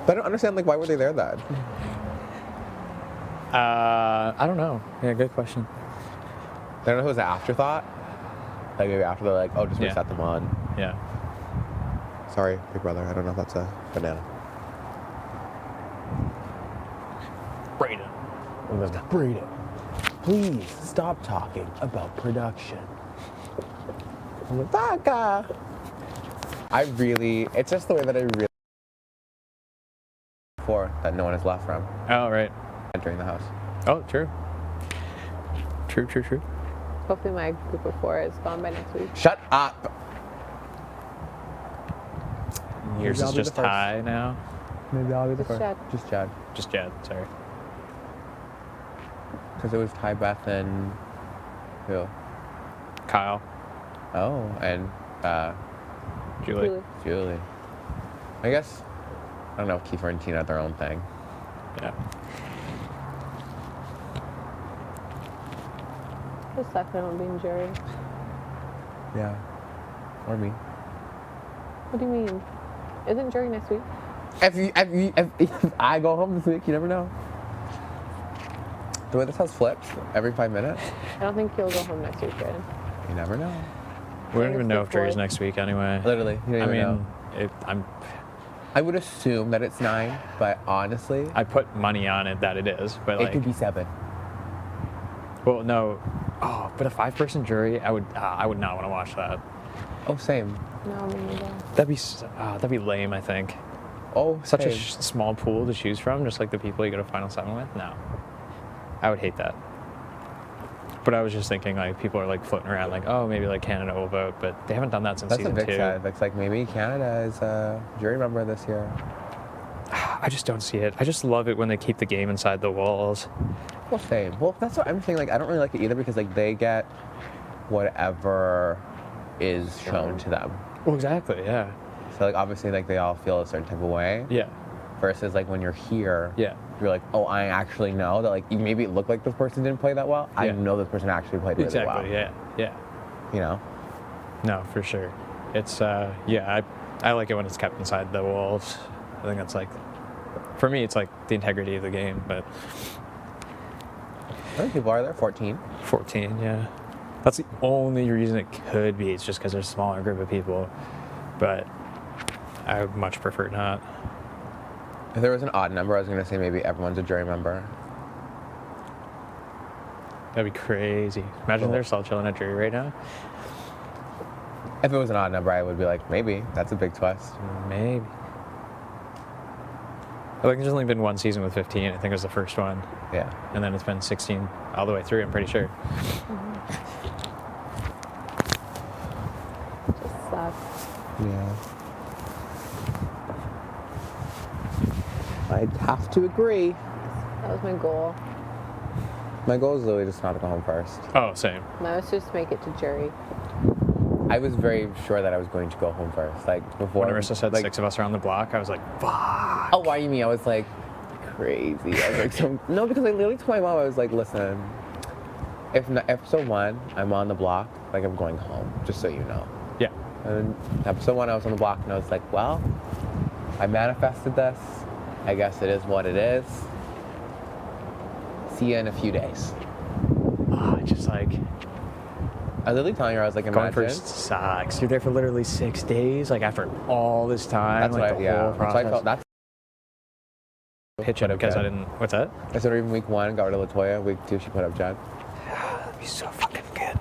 But I don't understand, like, why were they there then? I don't know. Yeah, good question. I don't know if it was an afterthought. Like, maybe after they're like, oh, just Yeah. reset them on. Yeah. Sorry, big brother, I don't know if that's a banana. Brayden. And then, Brayden, please stop talking about production. I'm like, Vodka! It's just the way that I really for that no one has left from Oh, right. entering the house. Oh, true. True. Hopefully my group of 4 is gone by next week. Shut up! Yours I'll is be just the first. Ty now. Maybe I'll be the Just first. Chad. Just Chad. Just Jed, sorry. Because it was Ty, Beth, and who? Kyle, Oh, and Julie. Julie. I guess, I don't know if Kiefer and Tina have their own thing. Yeah. Just sucks I don't be in jury. Yeah. Or me. What do you mean? Isn't jury next week? If I go home this week, you never know. The way this house flips every 5 minutes, I don't think you'll go home next week, Brayden. you never know. We don't even know if Before- jury's next week anyway. Literally, you don't I even mean, know. I would assume that it's 9, but honestly, I put money on it that it is, but it like, could be 7. well, no. Oh, but a 5-person jury, I would not want to watch that. Oh, same. No, me neither. That'd be lame, I think. Oh, Such same. a small pool to choose from, just like the people you go to Final 7 with. No, I would hate that. But I was just thinking, like, people are like floating around, like, oh, maybe like Canada will vote, but they haven't done that since That's what season Vic 2. said. Vic's like, maybe Canada is a jury member this year. I just don't see it. I just love it when they keep the game inside the walls. Well, same. Well, that's what I'm saying. Like, I don't really like it either because, like, they get whatever is shown to them. Well, exactly. Yeah. So, like, obviously, like, they all feel a certain type of way. Yeah. Versus, like, when you're here, Yeah. you're like, oh, I actually know that, like, maybe it looked like this person didn't play that well. I Yeah. know this person actually played really well. Exactly. Yeah. Yeah. You know? No, for sure. It's yeah, I like it when it's kept inside the walls. I think that's like, for me, it's like the integrity of the game. But How many people are there? 14? 14, yeah. That's the only reason it could be. It's just because there's a smaller group of people. But I would much prefer not. If there was an odd number, I was going to say maybe everyone's a jury member. That'd be crazy. Imagine they're still chilling at jury right now. If it was an odd number, I would be like, maybe. That's a big twist. Maybe. I think there's only been one season with 15. I think it was the first one. Yeah. And then it's been 16 all the way through, I'm pretty sure. Just sucks. Yeah. I'd have to agree. That was my goal. My goal is literally just not to go home first. Oh, same. Mine was just to make it to jury. I was very sure that I was going to go home first. Like, before. When Marissa said like, 6 of us are on the block, I was like, fuck. Oh, why you mean? I was like, crazy. I was like, no, because I literally told my mom, I was like, listen, if episode 1, I'm on the block, like, I'm going home, just so you know. Yeah. And then episode 1, I was on the block, and I was like, well, I manifested this. I guess it is what it is. See you in a few days. Oh, just like, I was literally telling her, I was like, going imagine. first sucks. You're there for literally 6 days, like after all this time. That's like what the whole That's process. what I felt. That's pitching Put up because I Jen. didn't. What's that? I said even week 1, got rid of Latoya. Week 2, she put up Jen. That'd be so fucking good.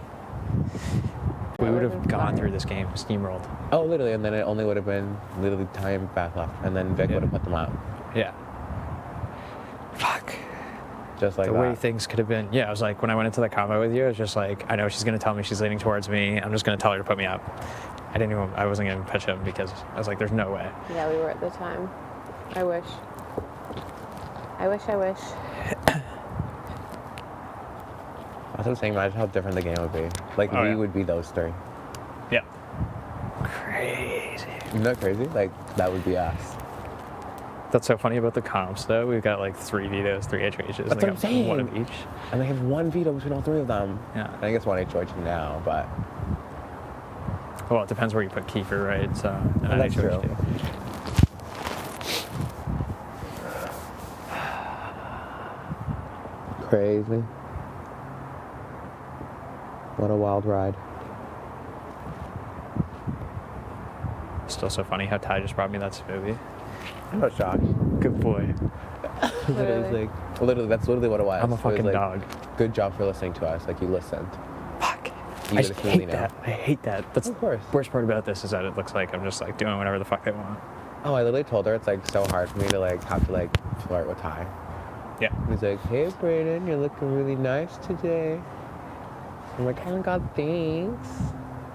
We would have gone through this game steamrolled. Oh, literally, and then it only would have been literally time back left, and then Vic Yeah. would have put them out. Yeah. Fuck. Just like The that. way things could have been. Yeah, I was like, when I went into that combo with you, I was just like, I know she's going to tell me she's leaning towards me. I'm just going to tell her to put me up. I wasn't going to pitch him because I was like, there's no way. Yeah, we were at the time. I wish. That's what I'm saying. Imagine how different the game would be. Like, Oh, we yeah. would be those 3. Yeah. Crazy. Isn't that crazy? Like, that would be us. That's so funny about the comps, though. We've got like 3 vetoes, 3 HOHs. That's and what they I'm got saying. one of each. And they have 1 veto between all 3 of them. Yeah. I think it's 1 HOH now, but Well, it depends where you put Kiefer, right? So, and that's HOH true. too. crazy. What a wild ride. Still so funny how Ty just brought me that smoothie. I'm not shocked. Good boy. Literally. Literally, that's literally what it was. I'm a It was fucking like, dog. Good job for listening to us. Like, you listened. Fuck. You I get a smoothie hate now. that. I hate that. That's Of course. the worst part about this is that it looks like I'm just like doing whatever the fuck they want. Oh, I literally told her it's like so hard for me to like have to like flirt with Ty. Yeah. He's like, hey Brayden, you're looking really nice today. I'm like, oh my god, thanks.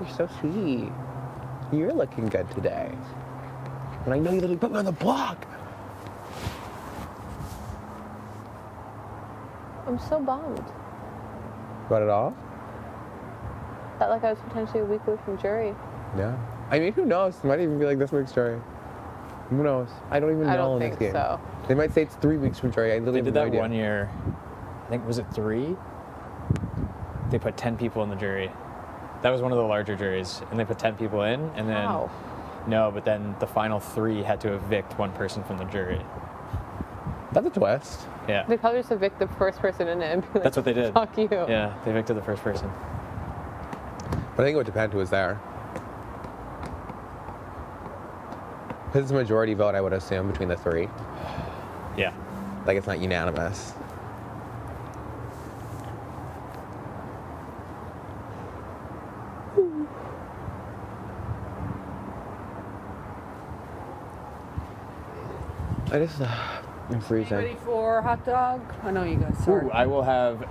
You're so sweet. You're looking good today. And I know you literally put me on the block. I'm so bummed Got it all? that like I was potentially a week away from jury. Yeah. I mean, who knows? It might even be like this week's jury. Who knows? I don't even know I don't in think this game. so. They might say it's 3 weeks from jury. I literally They did have that no idea. one year. I think was it 3? They put 10 people in the jury. That was one of the larger juries, and they put 10 people in, and then Wow. no, but then the final 3 had to evict one person from the jury. That's a twist. Yeah, They probably just evict the first person in it and be like, that's what they did. fuck you. Yeah, they evicted the first person. But I think it would depend who was there. Because it's a majority vote, I would assume, between the 3. Yeah. Like, it's not unanimous. I just, I'm freezing. Ready for hot dog? I know you guys. Sorry. Ooh, I will have.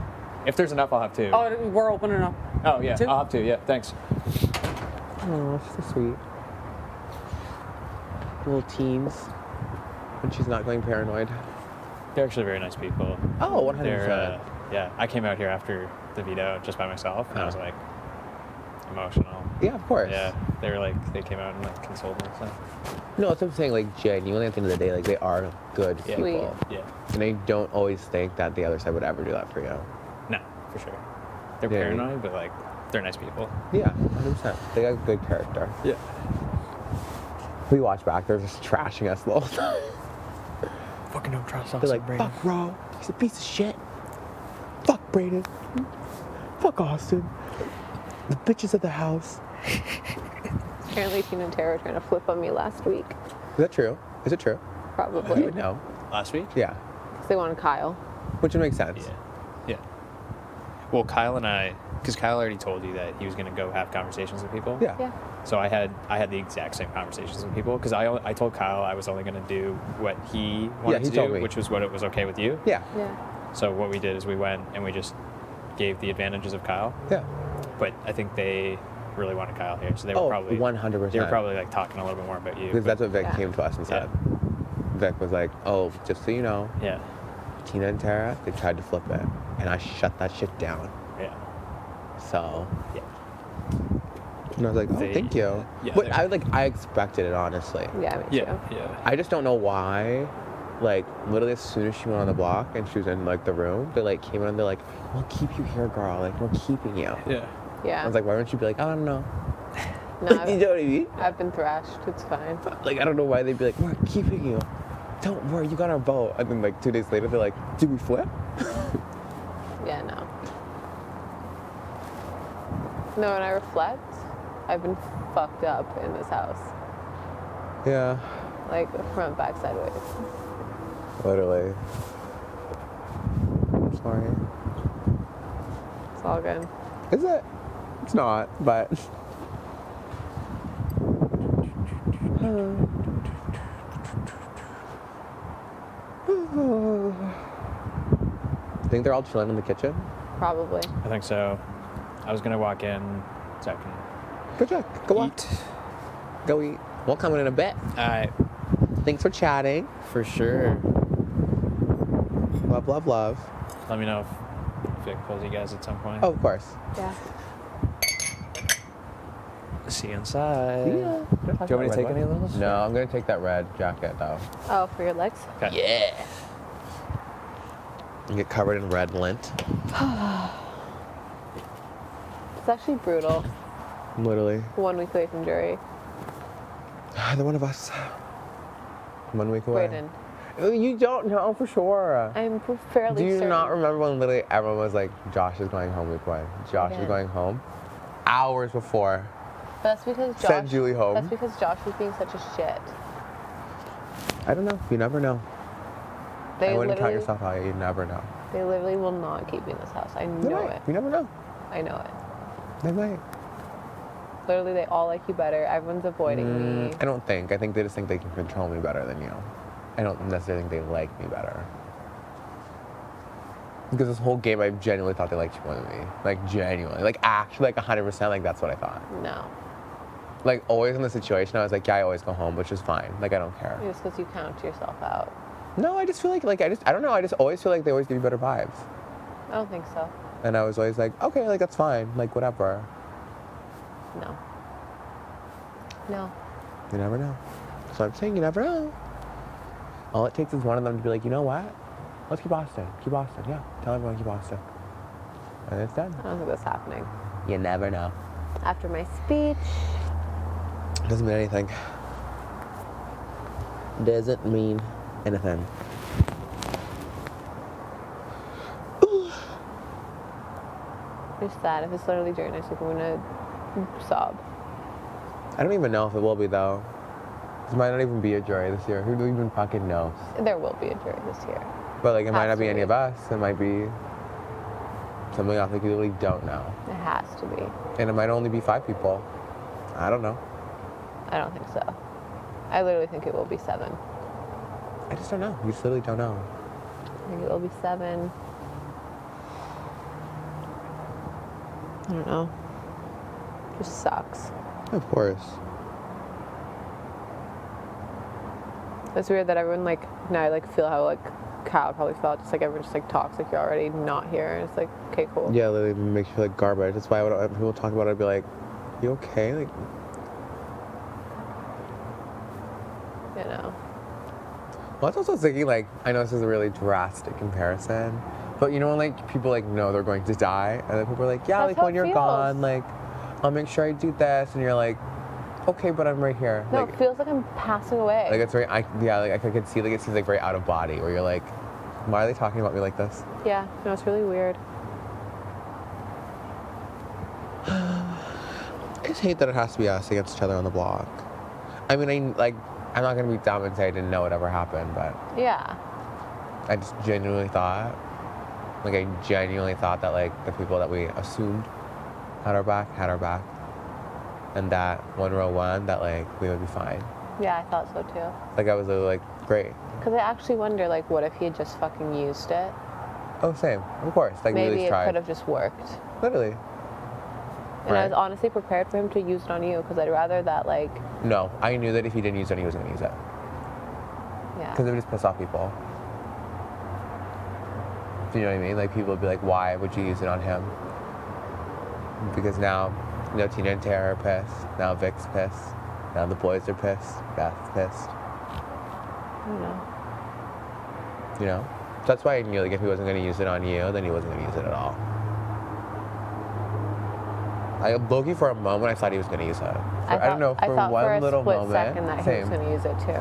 If there's enough, I'll have 2. Oh, we're opening up. Oh yeah, 2? I'll have 2. Yeah, thanks. Oh, she's so sweet. Little teens. When she's not going paranoid. They're actually very nice people. Oh, 100%. They're, yeah, I came out here after the veto just by myself, and I was like emotional. Yeah, of course. Yeah, they were like, they came out and like consoled me and stuff. No, that's what I'm saying. Like, genuinely, at the end of the day, like, they are good Yeah. people. Yeah, And I don't always think that the other side would ever do that for you. no, for sure. They're Yeah. paranoid, but like they're nice people. Yeah, 100%. They got good character. Yeah. We watch back, they're just trashing us the whole time. Fucking don't trust us. They're like, fuck Ro, he's a piece of shit. Fuck Brayden. Fuck Austin. The bitches at the house. Apparently Tina and Tara were trying to flip on me last week. Is that true? Is it true? Probably. You would know. Last week? Yeah. Because they wanted Kyle. Which would make sense. Yeah. Well, Kyle and I, because Kyle already told you that he was going to go have conversations with people. Yeah. Yeah. So I had the exact same conversations with people because I told Kyle I was only going to do what he wanted he to told do, me. which was what it was okay with you. Yeah. Yeah. So what we did is we went and we just gave the advantages of Kyle. Yeah. But I think they really wanted Kyle here, so they were Oh, probably 100%. They were probably like talking a little bit more about you. Because but- that's what Vic Yeah. came to us and said. Vic was like, oh, just so you know, Yeah. Tina and Tara, they tried to flip it. And I shut that shit down. Yeah. So. Yeah. And I was like, oh, They- thank you. yeah, But they- I expected it, honestly. Yeah, me too. Yeah. Yeah. I just don't know why. Like, literally as soon as she went on the block and she was in, like, the room, they, like, came in and they're like, we'll keep you here, girl. Like, we're keeping you. Yeah. Yeah. I was like, why don't you be like, I don't know. No, Like, you know what I mean? I've been thrashed. It's fine. Like, I don't know why they'd be like, we're keeping you. Don't worry, you got our vote. And then, like, 2 days later, they're like, did we flip? Yeah, no. No, when I reflect, I've been fucked up in this house. Yeah, Like, front, back, sideways. literally. I'm sorry. It's all good. Is it? It's not, but. Think they're all chilling in the kitchen? Probably. I think so. I was gonna walk in second. Good job. Go on. Go eat. We'll come in a bit. Alright. Thanks for chatting. For sure. Love, love, love. Let me know if Vic pulls you guys at some point. Oh, of course. Yeah. See you inside. Yeah. Do you want me to take any of those? No, I'm gonna take that red jacket though. Oh, for your legs? Okay. Yeah. You get covered in red lint. It's actually brutal. Literally. 1 week away from jury. Either one of us. 1 week away. Brayden. Oh, you don't know for sure. I'm fairly Do you certain. not remember when literally everyone was like, Josh is going home week 1. Josh is Yeah. going home. Hours before. That's because Josh. Send Julie home. That's because Josh was being such a shit. I don't know. You never know. They I wouldn't count literally, yourself out. You never know. they literally will not keep me in this house. I They know might. it. You never know. I know it. They might. Literally, they all like you better. Everyone's avoiding me. I don't think. I think they just think they can control me better than you. I don't necessarily think they like me better. Because this whole game, I genuinely thought they liked you more than me. Like, genuinely. Like, actually, like 100%, like, that's what I thought. No. Like, always in the situation, I was like, yeah, I always go home, which is fine. Like, I don't care. Just because you count yourself out. No, I just feel like I don't know, I just always feel like they always give you better vibes. I don't think so. And I was always like, okay, like, that's fine. Like, whatever. No. No. You never know. So I'm saying you never know. All it takes is one of them to be like, you know what? Let's keep Austin. Keep Austin. Yeah. Tell everyone to keep Austin. And it's done. I don't think that's happening. You never know. After my speech, Doesn't mean anything. Doesn't mean anything. it's sad. If it's literally during next week, I'm gonna sob. I don't even know if it will be though. This might not even be a jury this year. Who even fucking knows? There will be a jury this year. But like, it might Has not be to any be. of us. It might be something else like you literally don't know. It has to be. And it might only be 5 people. I don't know. I don't think so. I literally think it will be 7. I just don't know. You just literally don't know. I think it will be 7. I don't know. Just sucks. Of course. It's weird that everyone like now I like feel how like Kyle probably felt, just like everyone just like talks like you're already not here, and it's like, okay, cool. Yeah, literally makes you feel like garbage. That's why when people talk about it, I'd be like, you okay? Like, You know. well, I was also thinking, like, I know this is a really drastic comparison, But you know when like people like know they're going to die, and then people are like, yeah, That's like how when it you're feels. gone, like I'll make sure I do this, and you're like, okay, but I'm right here. No, like, it feels like I'm passing away. like it's very, like I could see like it seems like very out of body, where you're like, why are they talking about me like this? Yeah, no, it's really weird. I just hate that it has to be us against each other on the block. I mean, I'm not gonna be dumb and say I didn't know it ever happened, but Yeah. I just genuinely thought that like the people that we assumed had our back, and that one row won, that like we would be fine. Yeah, I thought so too. Like I was like, great. Because I actually wonder, like, what if he had just fucking used it? Oh, same, of course. Like we at Maybe least it tried. could have just worked. Literally. And I was Right. honestly prepared for him to use it on you, because I'd rather that, like, No, I knew that if he didn't use it, he was gonna use it. yeah. Because it would just piss off people. Do you know what I mean? Like people would be like, why would you use it on him? Because now, you know, Tina and Tara are pissed. Now Vic's pissed. Now the boys are pissed. Beth's pissed. I don't know. You know? So that's why I knew like if he wasn't gonna use it on you, then he wasn't gonna use it at all. I low-key for a moment I thought he was gonna use it. I don't know, for I thought one for a little split moment. second that he Same. was going to use it too.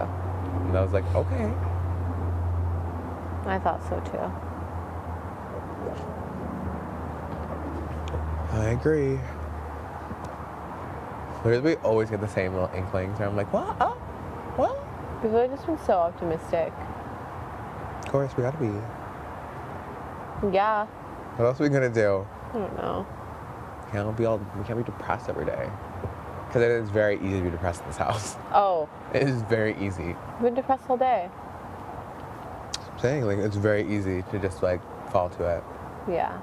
And I was like, okay. I thought so too. I agree. Because we always get the same little inklings where I'm like, what? Oh, what? We've really just been so optimistic. Of course, we gotta be. Yeah. What else are we gonna do? I don't know. We can't be depressed every day. Because it is very easy to be depressed in this house. Oh, It is very easy. I've been depressed all day. I'm saying, like, it's very easy to just, like, fall to it. Yeah.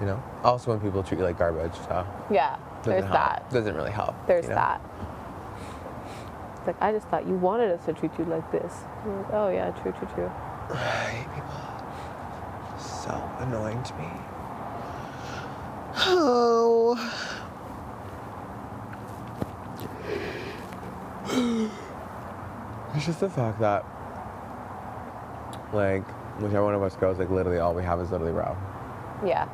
You know? Also when people treat you like garbage, so. Yeah. There's Doesn't help. that. Doesn't really help. There's you know? that. It's like, I just thought you wanted us to treat you like this. I'm like, oh yeah, true. I hate people. So annoying to me. Oh. It's just the fact that, like, whichever one of us goes, like, literally all we have is literally Row. Yeah.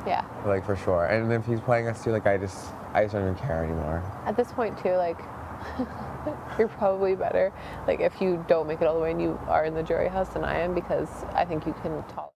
Yeah. Like, for sure. And if he's playing us too, like, I just don't even care anymore. At this point too, like, you're probably better, like, if you don't make it all the way and you are in the jury house than I am, because I think you can tolerate.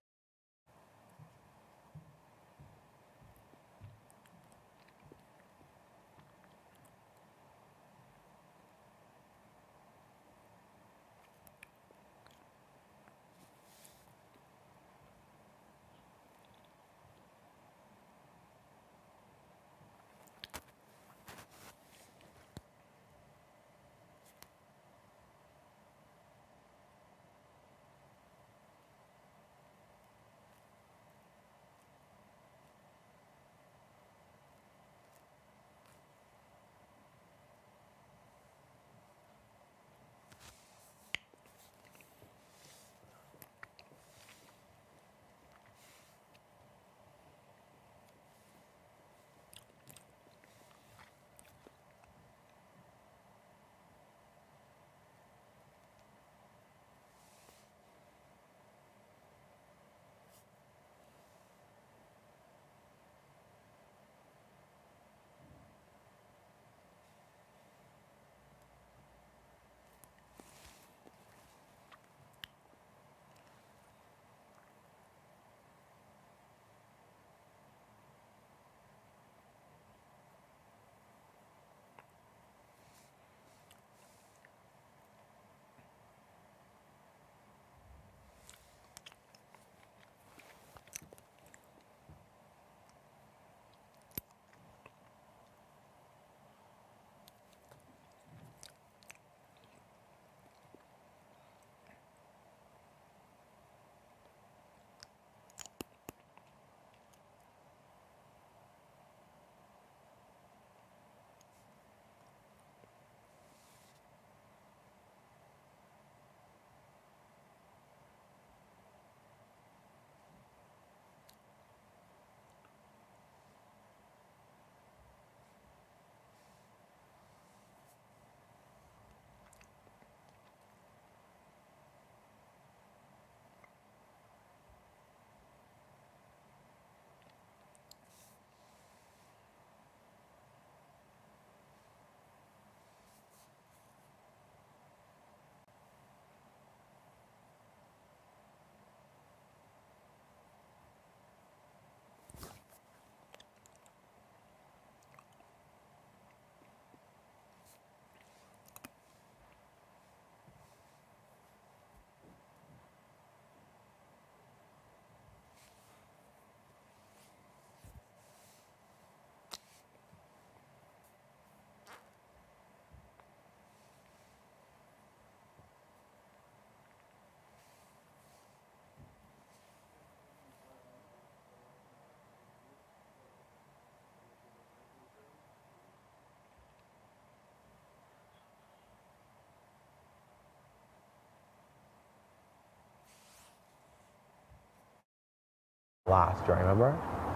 last year, remember?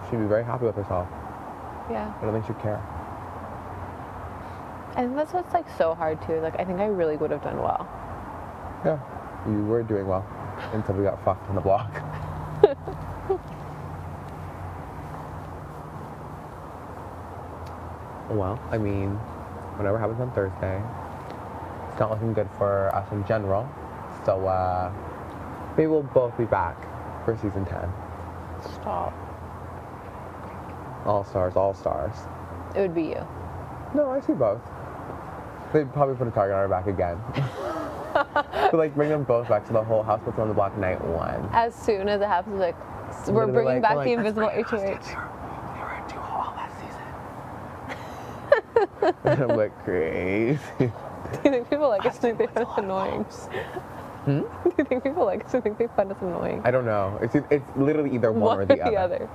She'd be very happy with herself. Yeah. I don't think she'd care. I think that's what's like so hard too. Like I think I really would have done well. Yeah, you were doing well until we got fucked on the block. Well, I mean, whatever happens on Thursday, it's not looking good for us in general. So maybe we'll both be back for season 10. Stop. All stars. It would be you. No, I see both. They'd probably put a target on our back again. But like bring them both back to the whole house puts on the block night 1. As soon as it happens, like we're Literally, bringing back like, the invisible HOH. They were in 2 hall last season. I'm like crazy. Do you think people like us? Do you think they find us annoying? Do you think people like us? Do you think they find us annoying? I don't know. It's literally either one or the other.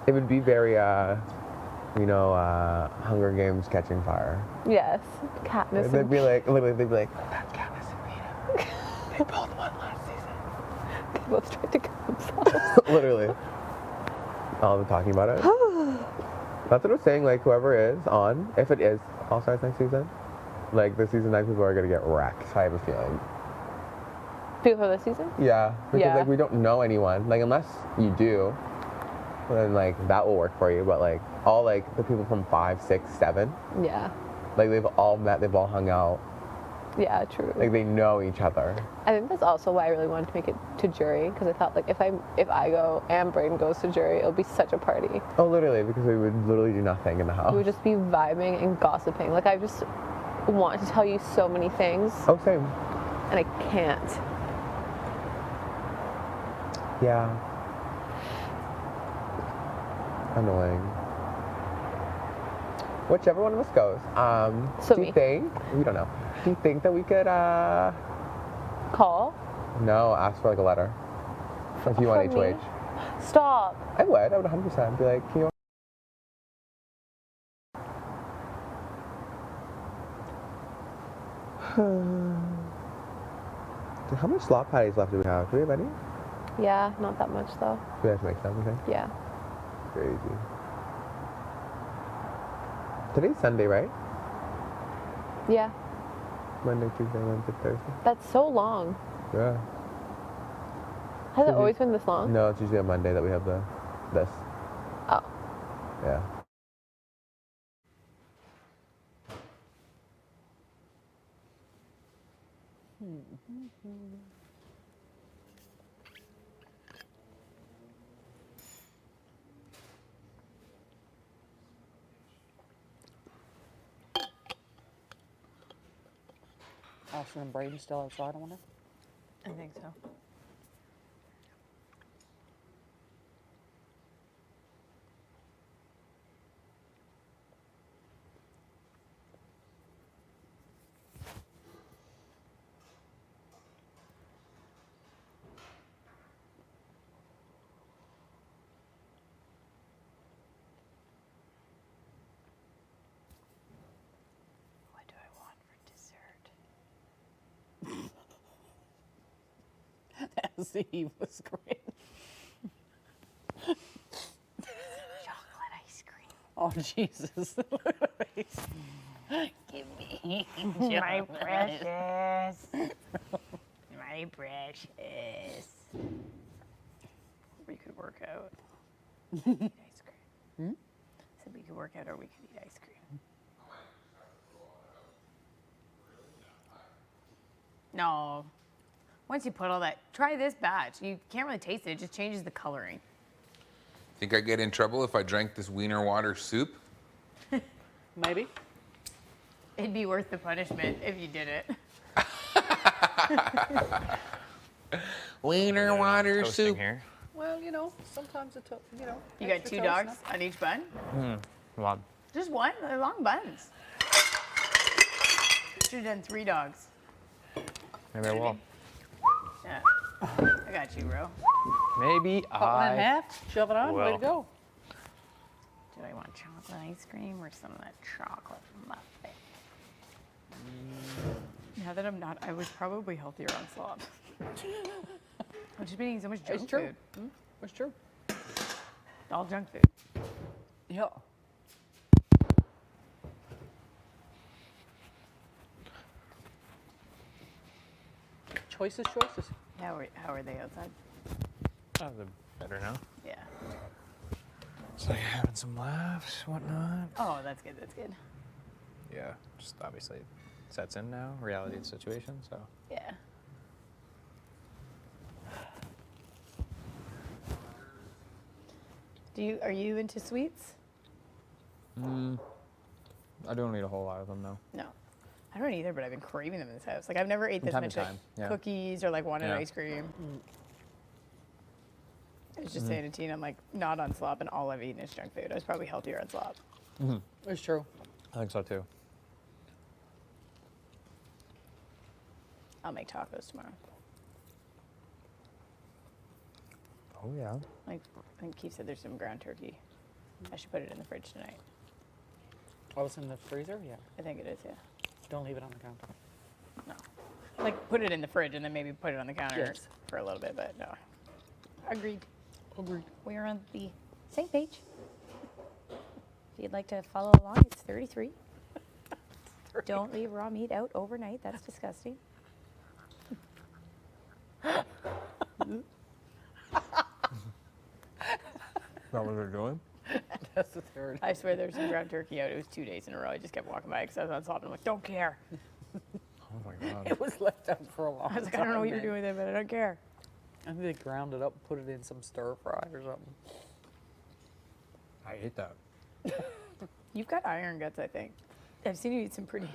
It would be very, Hunger Games catching fire. Yes. Katniss. They'd be like, literally, they'd be like, that's Katniss and Rita. They both won last season. They both tried to kill themselves. Literally. All of them talking about it. That's what I was saying, like, whoever is on, if it is All Stars next season, like, the season 9 people are going to get wrecked, I have a feeling. People for this season? Yeah, because, Yeah. like, we don't know anyone. Like, unless you do, then, like, that will work for you. But, like, all, like, the people from 5, 6, 7, Yeah. like, they've all met, they've all hung out. Yeah, true. Like, they know each other. I think that's also why I really wanted to make it to jury, because I thought, like, if I go and Brayden goes to jury, it'll be such a party. Oh, literally, because we would literally do nothing in the house. We would just be vibing and gossiping. Like, I just want to tell you so many things, Oh, same. and I can't. Yeah. Annoying. Whichever one of us goes. So do me. you think, we don't know, do you think that we could, Call? no, ask for like a letter? If you want From me? HOH. Stop. I would 100% be like, can you How much slot patties left do we have? Do we have any? Yeah, not that much though. Do we have to make some, okay? Yeah. Crazy. Today's Sunday, right? Yeah. Monday, Tuesday, Wednesday, Thursday. That's so long. Yeah. Has it Mhm. always been this long? No, it's usually a Monday that we have this. Oh. Yeah. Austin and Brayden still outside, I wonder? I think so. What do I want for dessert? As the Eve was great. Chocolate ice cream. Oh, Jesus. Give me my precious. My precious. We could work out. Eat ice cream. Said we could work out or we could eat ice cream. No. Once you put all that, try this batch. You can't really taste it. It just changes the coloring. Think I get in trouble if I drank this wiener water soup? Maybe. It'd be worth the punishment if you did it. Wiener water soup. Here. Well, you know, sometimes it took, you know. You got extra 2 toast dogs on each bun? One. Just one? They're long buns. Should have done 3 dogs. Maybe I will. Yeah. I got you, bro. Maybe Cut one in I half, shove it on, way to will. go. Do I want chocolate ice cream or some of that chocolate muffin? Now that I'm not, I was probably healthier on slop. I've just been eating so much junk It's true. food. It's true. All junk food. Yeah. Choices. How are they outside? Oh, they're better now. Yeah. It's like having some laughs, whatnot. Oh, that's good. That's good. Yeah, just obviously sets in now, reality of the situation, so. Yeah. Are you into sweets? I don't eat a whole lot of them, though. No. I don't either, but I've been craving them in this house. Like I've never ate this time to much like time, yeah. cookies or like wanted Yeah. ice cream. I was just saying to Tina, I'm like not on slop, and all I've eaten is junk food. I was probably healthier on slop. It's true. I think so, too. I'll make tacos tomorrow. Oh, yeah. Like I think Keith said there's some ground turkey. I should put it in the fridge tonight. Oh, it's in the freezer? Yeah. I think it is, yeah. Don't leave it on the counter. No. Like put it in the fridge and then maybe put it on the counter Yes. for a little bit, but no. Agreed. Agreed. We're on the same page. If you'd like to follow along, it's 33. Don't leave raw meat out overnight. That's disgusting. Is that what they're doing? That's the third. I swear there's some ground turkey out. It was 2 days in a row. I just kept walking by because I was on slop and I'm like, don't care. Oh, my God. It was left out for a long time. I was like, I don't know what you're man. doing with it, but I don't care. I think they ground it up, put it in some stir fry or something. I hate that. You've got iron guts, I think. I've seen you eat some pretty.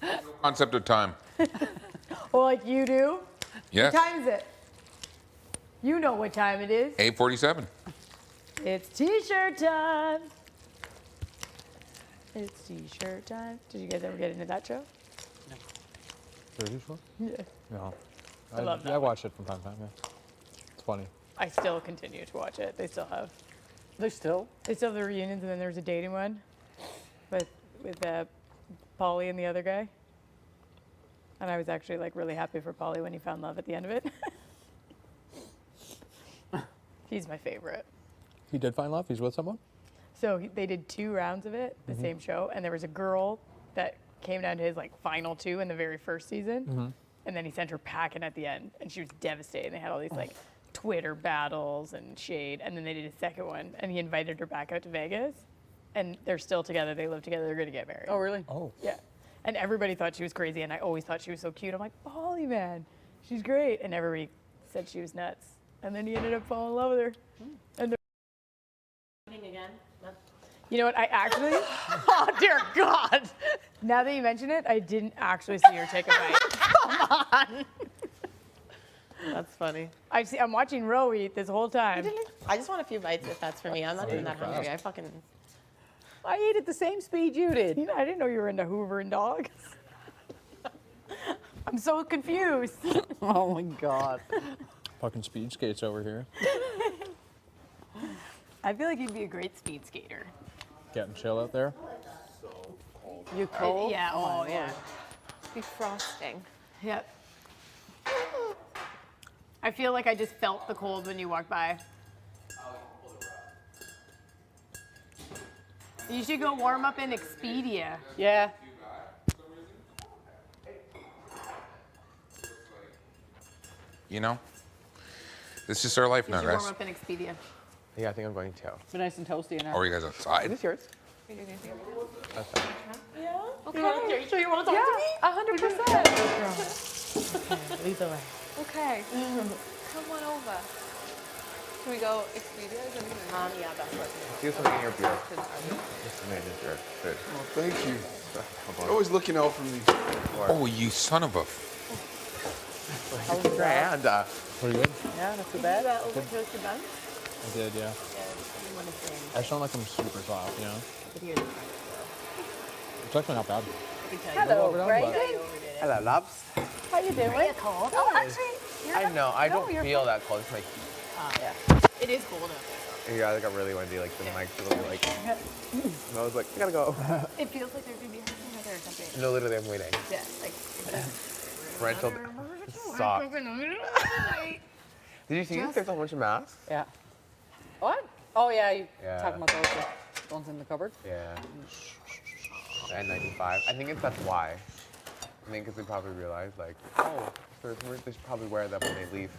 No concept of time. Well, like you do? Yes. What time is it? You know what time it is. 8:47. It's t-shirt time. It's t-shirt time. Did you guys ever get into that show? 30 show? Yeah. No. I love that I one. watch it from time to time, yeah. It's funny. I still continue to watch it. They still have They the reunions, and then there's a dating one with Pauly and the other guy. And I was actually like really happy for Pauly when he found love at the end of it. He's my favorite. He did find love? He's with someone? So they did 2 rounds of it, the same show, and there was a girl that came down to his like final 2 in the very first season, and then he sent her packing at the end, and she was devastated. They had all these like Twitter battles and shade, and then they did a second one, and he invited her back out to Vegas, and they're still together. They live together. They're going to get married. Oh, really? Oh. Yeah. And everybody thought she was crazy, and I always thought she was so cute. I'm like, Polly, man, she's great. And everybody said she was nuts. And then he ended up falling in love with her. And Again? you know what? I actually, oh dear God. Now that you mention it, I didn't actually see her take a bite. That's funny. I'm watching Ro eat this whole time. I just want a few bites if that's for me. I'm not even that hungry. I ate at the same speed you did. You know, I didn't know you were into Hoover and dogs. I'm so confused. Oh my God. Fucking speed skates over here. I feel like you'd be a great speed skater. Getting chill out there. You cold? Yeah, oh yeah. Be frosting. Yep. I feel like I just felt the cold when you walked by. You should go warm up in Expedia. Yeah. You know, it's just our life You now, should guys. warm up in Expedia. Yeah, I think I'm going to. Be nice and toasty in Or there. are you guys outside? Is this yours? Okay. So you want to talk to me? 100%. Lead the way. Okay. Come on over. Should we go Expedia? Is anything? Yeah, that's what Do something in your beer. Just a minute, your food. Thank you. You're always looking out for me. Oh, you son of a. And Pretty good. Yeah, not too bad. Over toasted buns? I did, yeah. I just don't like them super soft, you know? It's actually not bad. Hello, overdone, Greg. but- hello, loves. How you doing? Cold. Oh, actually, I know. I don't feel that cold. It's like, it is cold out there. yeah, I think I really want to be like the mic to be like. And I was like, I gotta go. It feels like there's gonna be hurricane weather or something. No, literally, I'm waiting. Yeah, like. Rental sucks. Did you see this? There's a bunch of masks. Yeah. What? Oh yeah, you Yeah. talking about those ones in the cupboard? Yeah. The N95. I think that's why. I think because they probably realized, like, oh, they should probably wear them when they leave.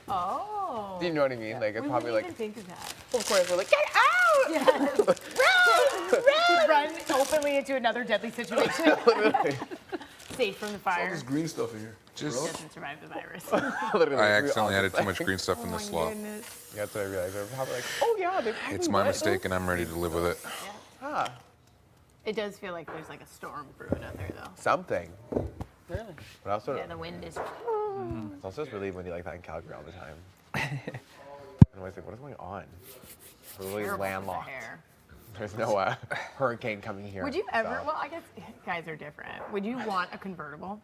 Oh. Do you know what I mean? Like, it's We probably wouldn't like, even think of that. of course, we're like, get out! Yes. Run openly into another deadly situation. Safe from the All fire. this green stuff in here. Just, Doesn't survive the virus. Literally, I we accidentally all added just too much like- green stuff in Oh the my slop. goodness. Yeah, that's what I realized. They're probably like, oh yeah, they probably It's my would. mistake, and I'm ready to live with it. Ah, It does feel like there's like a storm brewing out there though. something. Really? But also, Yeah, the wind is. it's also just relieved when you like that in Calgary all the time. And I'm always like, what is going on? We're literally terrible with the landlocked. hair. There's no hurricane coming here. Would you ever? so- Well, I guess guys are different. Would you want a convertible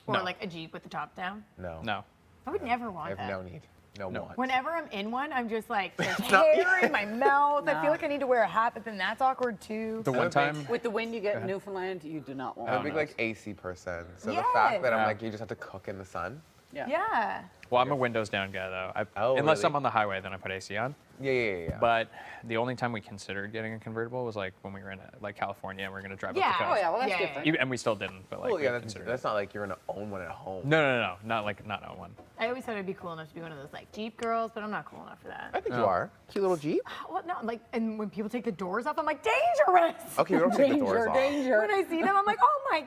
or No. like a Jeep with the top down? No. No. I would never want I have that. no need. No, No. want. Whenever I'm in one, I'm just like, there's not- hair in my mouth. I No. feel like I need to wear a hat, but then that's awkward too. The one would make- time, With the wind you get in Newfoundland, you do not want I'm a one big of like those. AC person. So the fact that I'm Yeah. like, you just have to cook in the sun. Yeah. well, I'm a windows down guy though. Oh, unless really? I'm on the highway, then I put AC on. Yeah. But the only time we considered getting a convertible was like when we were in like California and we are gonna drive Yeah. up the Oh coast. yeah, well that's Yeah, different. Even, and we still didn't, but like well, yeah, we that's considered it. not like you're gonna own one at home. No, not on one. I always thought I'd be cool enough to be one of those like Jeep girls, but I'm not cool enough for I that. think you are. Cute little Jeep. Well, no, like, and when people take the doors off, I'm like, dangerous. Okay, we don't take the doors Danger, off. danger, When I see them, I'm like, oh my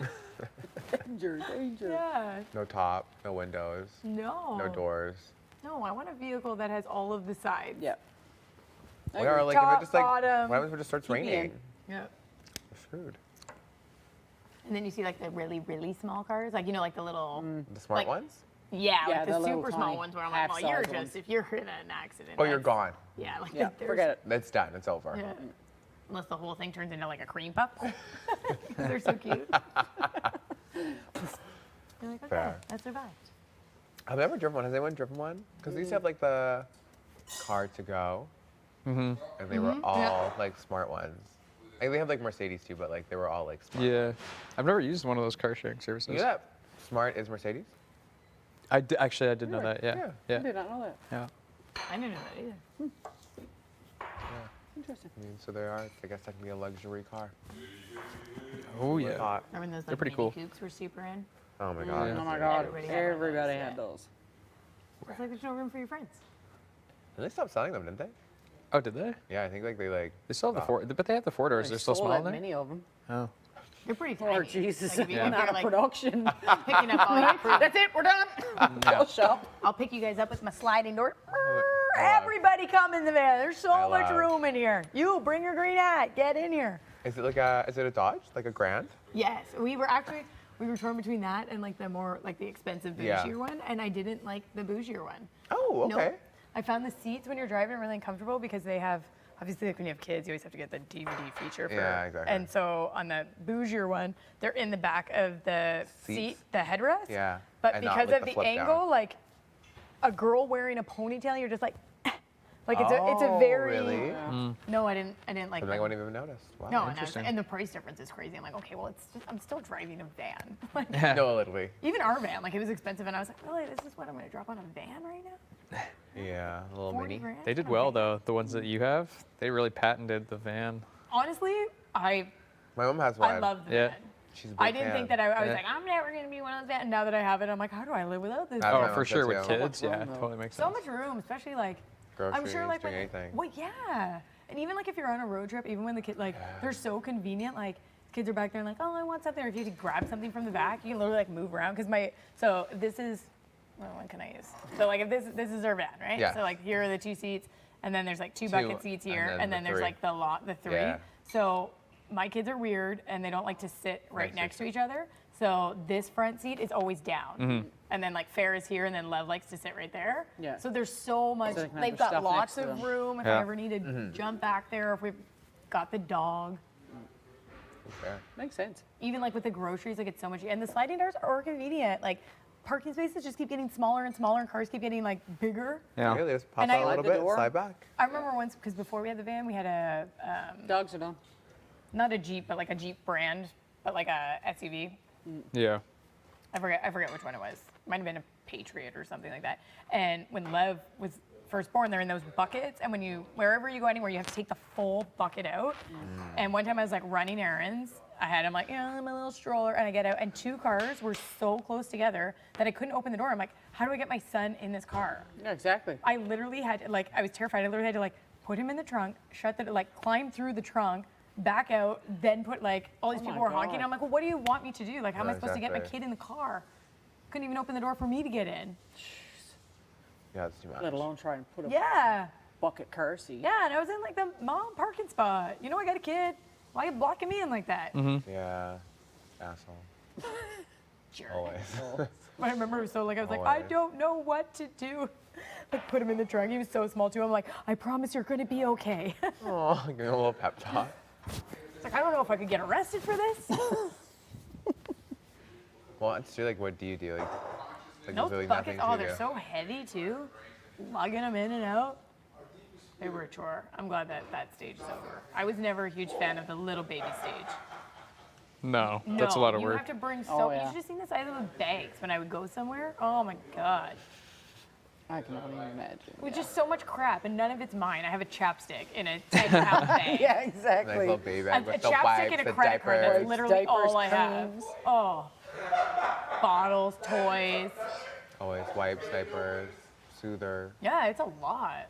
god. danger, danger. Yeah. No top, no windows, No. no doors. No, I want a vehicle that has all of the sides. Yep. I We are agree. like, if Top, it just like, bottom. what happens if it just starts Keep me in. raining? Yeah. We're screwed. And then you see like the really, really small cars, like you know, like the little, The smart Like- ones? yeah, Yeah, like the the little super small tiny ones where I'm like, well, half-size you're ones. just if you're in an accident. Oh, you're that's- gone. Yeah, like Yeah, there's- forget it. That's done. It's over. Yeah. Unless the whole thing turns into like a cream puff. 'Cause they're so cute. You're like, okay, Fair. that survived. I've never driven one. Has anyone driven one? Because they used to have like the car to go, and they were all like smart ones. Like, they have like Mercedes too, but like they were all like smart. Yeah, I've never used one of those car sharing services. You know that smart is Mercedes? Actually, I did know that. Yeah. I did not know that. Yeah. I didn't know that either. Interesting. I mean, so they are. I guess that can be a luxury car. Oh yeah. Thought. Remember when those They're like pretty mini cool. coupes were super in? Oh my god. Oh my god, Everybody had one of those, everybody yeah. had those. It's like there's no room for your friends. And they stopped selling them, didn't they? Oh, did they? Yeah, I think like they like. They still have the Wow. four, but they have the 4 doors. They're still sold small in that there. many of them. Oh. They're pretty tiny. Lord Jesus, Like, if you- went if out you're, of like, production. picking up all your fruit. That's it, we're done. I'll shop. I'll pick you guys up with my sliding door. Everybody come in the van. There's so I much love- room in here. You bring your green hat. Get in here. Is it like a? Is it a Dodge? Like a Grand? Yes, we were torn between that and like the more like the expensive bougier Yeah. one, and I didn't like the bougier one. Oh, okay. Nope. I found the seats when you're driving really uncomfortable because they have obviously like when you have kids, you always have to get the DVD feature for. Yeah, exactly. And so on the bougier one, they're in the back of the seat, Seats? the headrest. Yeah, But and not because with of the the flip down. angle, like a girl wearing a ponytail, you're just like, like it's a Oh, very. really? No, I didn't like. I them. wouldn't even noticed. Wow. No, and, Interesting. and the price difference is crazy. I'm like, okay, well, it's just, I'm still driving a van. Like, No, literally. even our van, like it was expensive, and I was like, really, this is what I'm gonna drop on a van right now? Yeah, a little 40 mini. grand? They did Okay. well though. The ones that you have, they really patented the van. Honestly, I My mom has one. I love the Yeah. van. She's a big I didn't think that I was Yeah. like, I'm never gonna be one of those vans. And now that I have it, I'm like, how do I live without this? That's Oh, my for mom's sure too. with So kids, much yeah, room, though. totally makes So sense. much room, especially like I'm Groceries, sure like doing when, anything. well, yeah, and even like if you're on a road trip, even when the kid like they're so convenient, like kids are back there and like, oh, I want something, or if you have to grab something from the back, you can literally like move around because so this is, well, what can I use? So like if this is our van, right? Yeah. So like here are the 2 seats, and then there's like two Two, bucket seats and here, then and the then there's three. like the 3. Yeah. So my kids are weird and they don't like to sit right Next next to to each other. So this front seat is always down. And then like Fair is here and then Lev likes to sit right there. Yeah. So there's so much, they can have they've their got stuff lots next to of them. room if Yeah. I ever need to jump back there, if we've got the dog. Fair. Makes sense. Even like with the groceries, like it's so much, and the sliding doors are convenient. Like parking spaces just keep getting smaller and smaller and cars keep getting like bigger. Yeah. Really, just pop And out I- a little Slide the bit, door. slide back. I remember once, because before we had the van, we had a, Dogs are done. not a Jeep, but like a Jeep brand, but like a SUV. Yeah. I forget which one it was. Might have been a Patriot or something like that. And when Lev was firstborn, they're in those buckets, and wherever you go anywhere, you have to take the full bucket out. And one time I was like running errands. I had him like, in my little stroller, and I get out, and 2 cars were so close together that I couldn't open the door. I'm like, how do I get my son in this car? Yeah, exactly. I literally had to, like, I was terrified. I literally had to like put him in the trunk, climb through the trunk, back out, then put like all these people were honking. I'm like, well, what do you want me to do? Like, how am I supposed to get my kid in the car? Couldn't even open the door for me to get in. Yeah, that's too much. Let alone try and put a Yeah. bucket car seat. Yeah, and I was in like the mom parking spot. You know, I got a kid. Why are you blocking me in like that? Yeah, asshole. Jerk. Always. I remember it was so like, I was like, I Always. don't know what to do. Like, put him in the trunk. He was so small too. I'm like, I promise you're gonna be okay. Oh, give him a little pep talk. It's like, I don't know if I could get arrested for this. Well, it's true. Like, what do you do? Like Those there's really buckets, nothing to they're do. so heavy too. Lugging them in and out. They were a chore. I'm glad that that stage is over. I was never a huge fan of the little baby stage. No, that's a lot of you work. have to bring Oh, You yeah. should have seen the size of the bags when I would go somewhere. Oh my God. I can only imagine. It was just so much crap, and none of it's mine. I have a chapstick in a 10-pound bag. Yeah, Nice exactly. little baby A bag with the chapstick wipes, and the a credit card. That's diapers. literally Diapers, all I have. creams. Oh. Bottles, toys. Always wipes, diapers, soother, Yeah, it's a lot.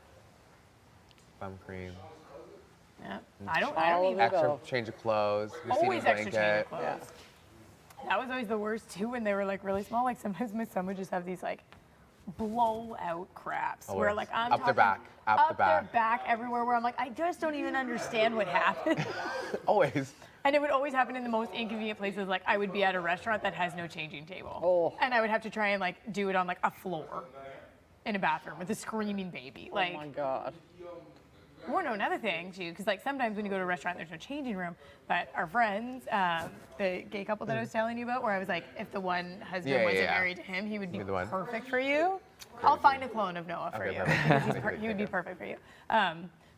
thumb cream, Yeah. I don't All even. of extra go. change of clothes, receiving Always extra change blanket. of clothes. That was always the worst too when they were like really small. Like sometimes my son would just have these like blowout craps where Always. like I'm Up their talking back, up the their back. back everywhere where I'm like, I just don't even understand what happened. Always. And it would always happen in the most inconvenient places. Like I would be at a restaurant that has no changing table. Oh. And I would have to try and like do it on like a floor in a bathroom with a screaming baby. Like, Oh my God. or no, another thing too, because like sometimes when you go to a restaurant, there's no changing room. But our friends, the gay couple that I was telling you about, where I was like, if the one husband Yeah, wasn't yeah. married to him, he would be Be the one. perfect for you. I'll find a clone of Noah for Okay, you. perfect. Because he would be perfect for you.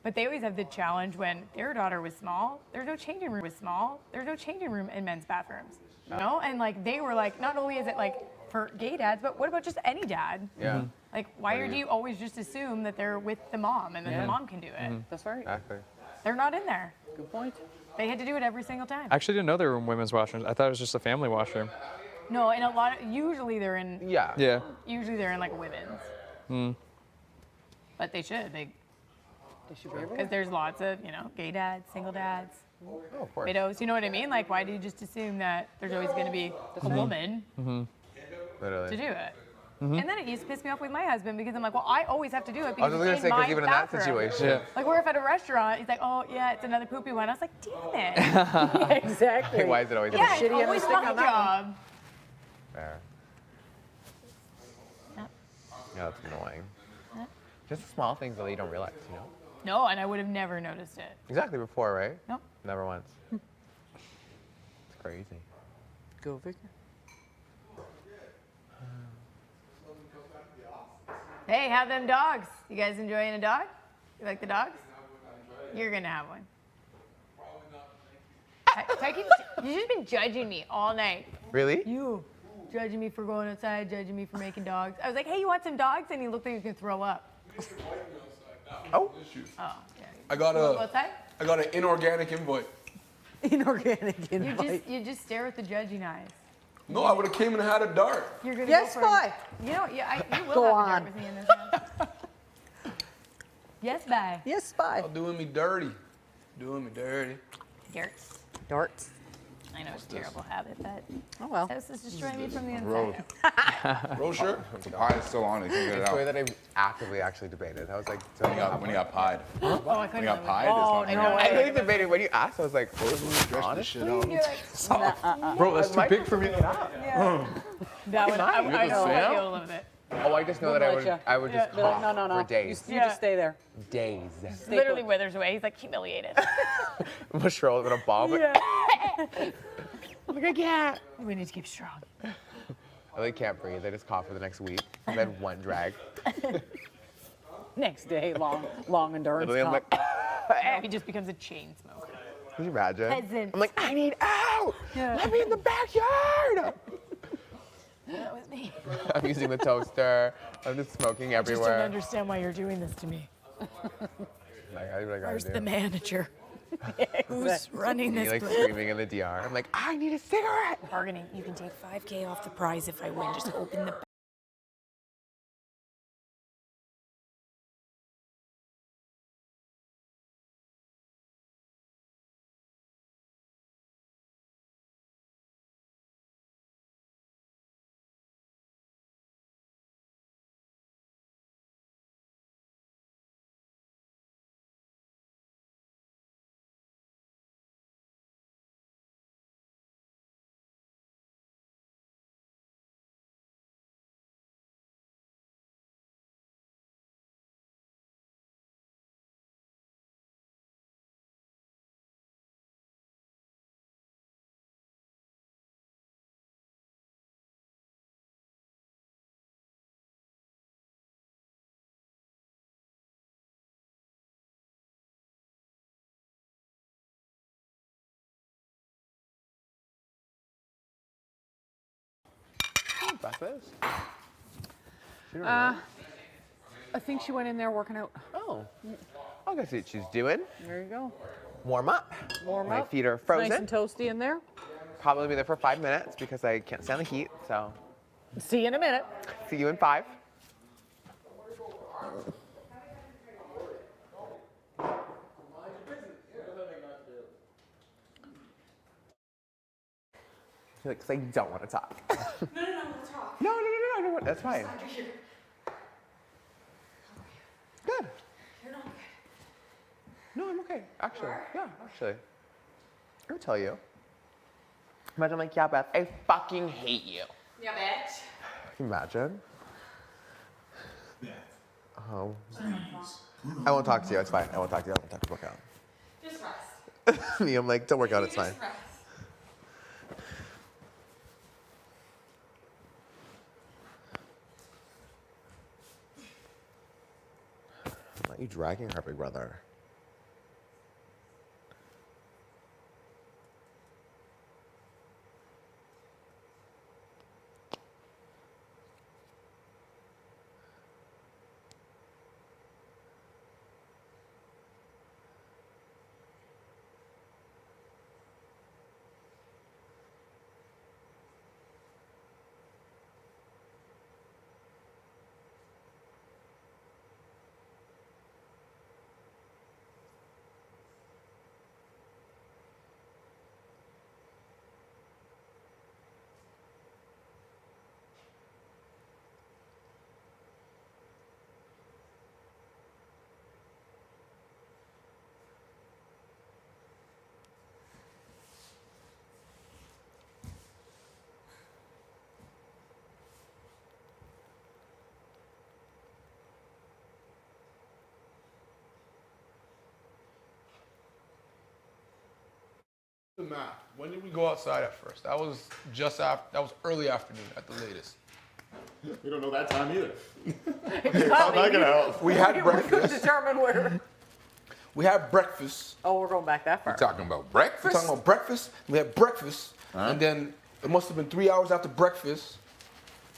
But they always have the challenge when their daughter was small. There's no changing room. Was small. There's no changing room in men's bathrooms. You know, and like they were like, not only is it like for gay dads, but what about just any dad? Yeah. Like, why do you always just assume that they're with the mom and that the mom can do it? That's right. Exactly. They're not in there. Good point. They had to do it every single time. I actually didn't know there were women's washrooms. I thought it was just a family washroom. No, and a lot of, usually they're in Yeah. like a women's. But they should, They should be because everywhere. there's lots of, gay dads, single dads, Oh, of course. widows, you know what I mean? Like, why do you just assume that there's always going to be a woman Literally. to do it? And then it used to piss me off with my husband because I'm like, well, I always have to do it I because was just gonna it's say, in my because even in that bathroom. situation. Yeah. Like, we're at a restaurant, he's like, oh, yeah, it's another poopy one. I was like, damn it. Exactly. Hey, why is it always Yeah, shitty it's end of always stick my on that one. job. Fair. Yeah. Yeah, that's annoying. Just the small things that you don't realize, you know? No, and I would have never noticed it. Exactly before, right? Nope. Never once. It's crazy. Go figure. Hey, have them dogs. You guys enjoying a dog? You like the dogs? You're gonna have one. You've just been judging me all night. Really? You judging me for going outside, judging me for making dogs. I was like, hey, you want some dogs? And he looked like he was gonna throw up. Oh. Oh, yeah. I got Go a outside? I got an inorganic invite. Inorganic You invite. just stare with the judging eyes. No, I would have came and had a dart. You're gonna Yes, go for bye. You know, yeah, you will Go have on. a dart with me in this house. Yes, bye. Yes, spy. Oh, doing me dirty. Doing me dirty. Darts. Darts. I know it's a terrible habit, but Oh well. this is destroying me from the Road. inside. Roll shirt. The pie is still on. You can't get it It's the way out. that I actively actually debated. I was like, so When you got pied. Oh, I When couldn't you got live with pied, it. it's Oh, not no. I really debated when you asked. I was like, honestly, You're like, Bro, that's too Might- big for me. that would, I know Sam? I feel a little bit. Oh, I just know that I would just Be like, cough no. for You, days. you just stay there. Days. Literally withers away. He's like humiliated. I'm a stroll with a ball, but I'm like, I can't. We need to keep strong. I really can't breathe. I just cough for the next week. I've had one drag. Next day, long endurance. Literally, I'm like, No, he just becomes a chain smoker. can you imagine? Peasant. I'm like, I need out. Yeah. Let me in the backyard. that with me. I'm using the toaster. I'm just smoking I just don't everywhere. understand why you're doing this to me. Like, I gotta Where's do. the manager? Who's running Me this like place? screaming in the DR. I'm like, I need a cigarette. Bargaining. You can take $5K off the prize if I win. Just open the. Breakfast? I think she went in there working out. Oh. I'll go see what she's doing. There you go. Warm up. Warm My up. feet are frozen. Nice and toasty in there. Probably be there for 5 minutes because I can't stand the heat. So See you in a minute. see you in 5. Because I don't want to talk. No, we'll talk. No. That's fine. Good. You're not good. No, I'm okay. Actually, yeah, actually. I'll tell you. Imagine I'm like, yeah, Beth, I fucking hate you. Yeah, bitch. Can you imagine? Oh. I won't talk to you. It's fine. I won't talk to you. I won't talk to work out. Just rest. Me, I'm like, don't work out. It's fine. Just rest. Why are you dragging her, big brother? The math. When did we go outside at first? That was just after. That was early afternoon at the latest. We don't know that time either. How's that gonna help? We had We couldn't breakfast. determine where. We had breakfast. Oh, we're going back that far. Talking about We're breakfast? talking about breakfast. We had breakfast, and then it must have been 3 hours after breakfast.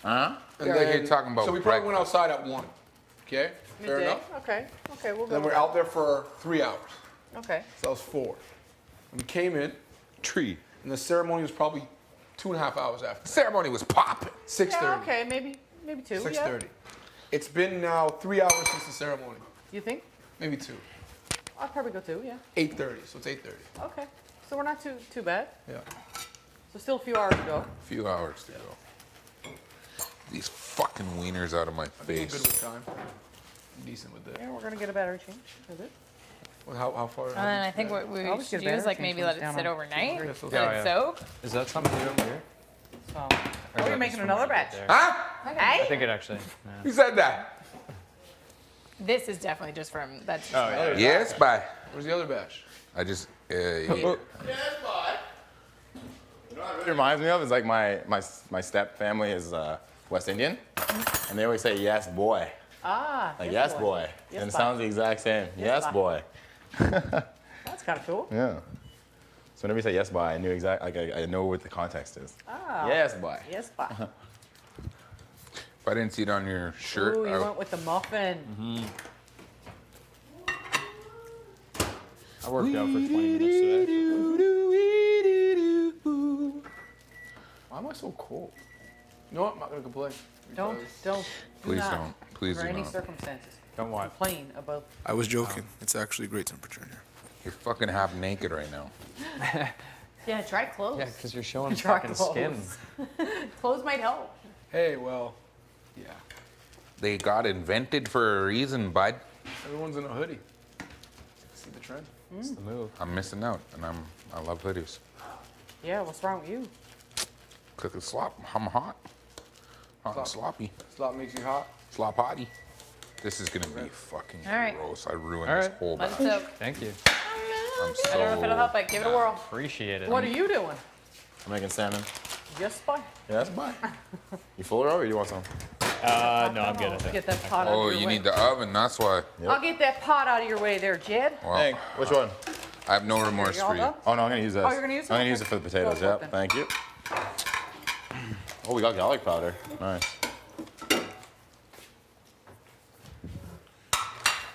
Huh? And Yeah, like you're talking about So we probably went breakfast. outside at 1. Okay, fair Midday. enough. Okay, we'll go. Then we're out there for 3 hours. Okay. So that was 4. And we came in, Tree. and the ceremony was probably 2.5 hours after. Ceremony was popping. 6:30. Yeah, okay, maybe 2. 6:30. It's been now 3 hours since the ceremony. You think? Maybe 2. I'll probably go 2, yeah. 8:30. So it's 8:30. Okay. So we're not too bad. Yeah. So still a few hours to go. Few hours to go. These fucking wieners out of my I think we're good face. with time. I'm decent with it. Yeah, we're gonna get a battery change. Is it? Well, how far? And then I think what we Always should get do is better like change maybe when let it's it down sit on overnight, Yeah, so- let it soak. Is that something you don't do? So, Or oh, is you're that making just from another right batch. there? Huh? I Hey? think it actually. Who said that? This is definitely just from that's. Just Oh, yeah. Yes, bye. Where's the other batch? I just. You know what it reminds me of is like my step family is West Indian, and they always say yes boy, like yes boy, Yes, and it boy. sounds the exact same. Yes, Yes boy. boy. That's kind of cool. Yeah. So whenever you say yes boy, I knew exactly, like I know what the context is. Ah. Yes boy. Yes, bye. If I didn't see it on your shirt, Ooh, you I went with the muffin. I worked out for 20 minutes today. Why am I so cold? You know what? I'm not gonna complain. Don't because do Please not, don't. Please under do any not. circumstances. Don't what? Complain about. I was joking. It's actually a great temperature in here. You're fucking half naked right now. Yeah, try clothes. Yeah, because you're showing Try fucking skin. Clothes might help. Hey, well, yeah. They got invented for a reason, bud. Everyone's in a hoodie. See the trend? It's the move. I'm missing out, and I love hoodies. Yeah, what's wrong with you? Cook a slop. I'm hot. Hot and sloppy. Slop makes you hot. Slop hottie. This is gonna be fucking All right. gross. I ruined All this right. whole Let batch. it soak. Thank you. I'm so. I don't know if it'll help, but give it a whirl. Appreciate it. What are you doing? I'm making salmon. Yes, boy. Yeah, that's fine. You full or you want some? No, I'm good. I think. Get that pot out Oh, of your you way. need the oven. That's why. I'll get that pot out of your way there, Jed. Well, Hey, which one? I have no remorse You all for you. done? Oh no, I'm gonna use this. Oh, you're gonna use it? I'm gonna Okay. use it for the potatoes. Go for it Yep. then. Thank you. Oh, we got garlic powder. Nice.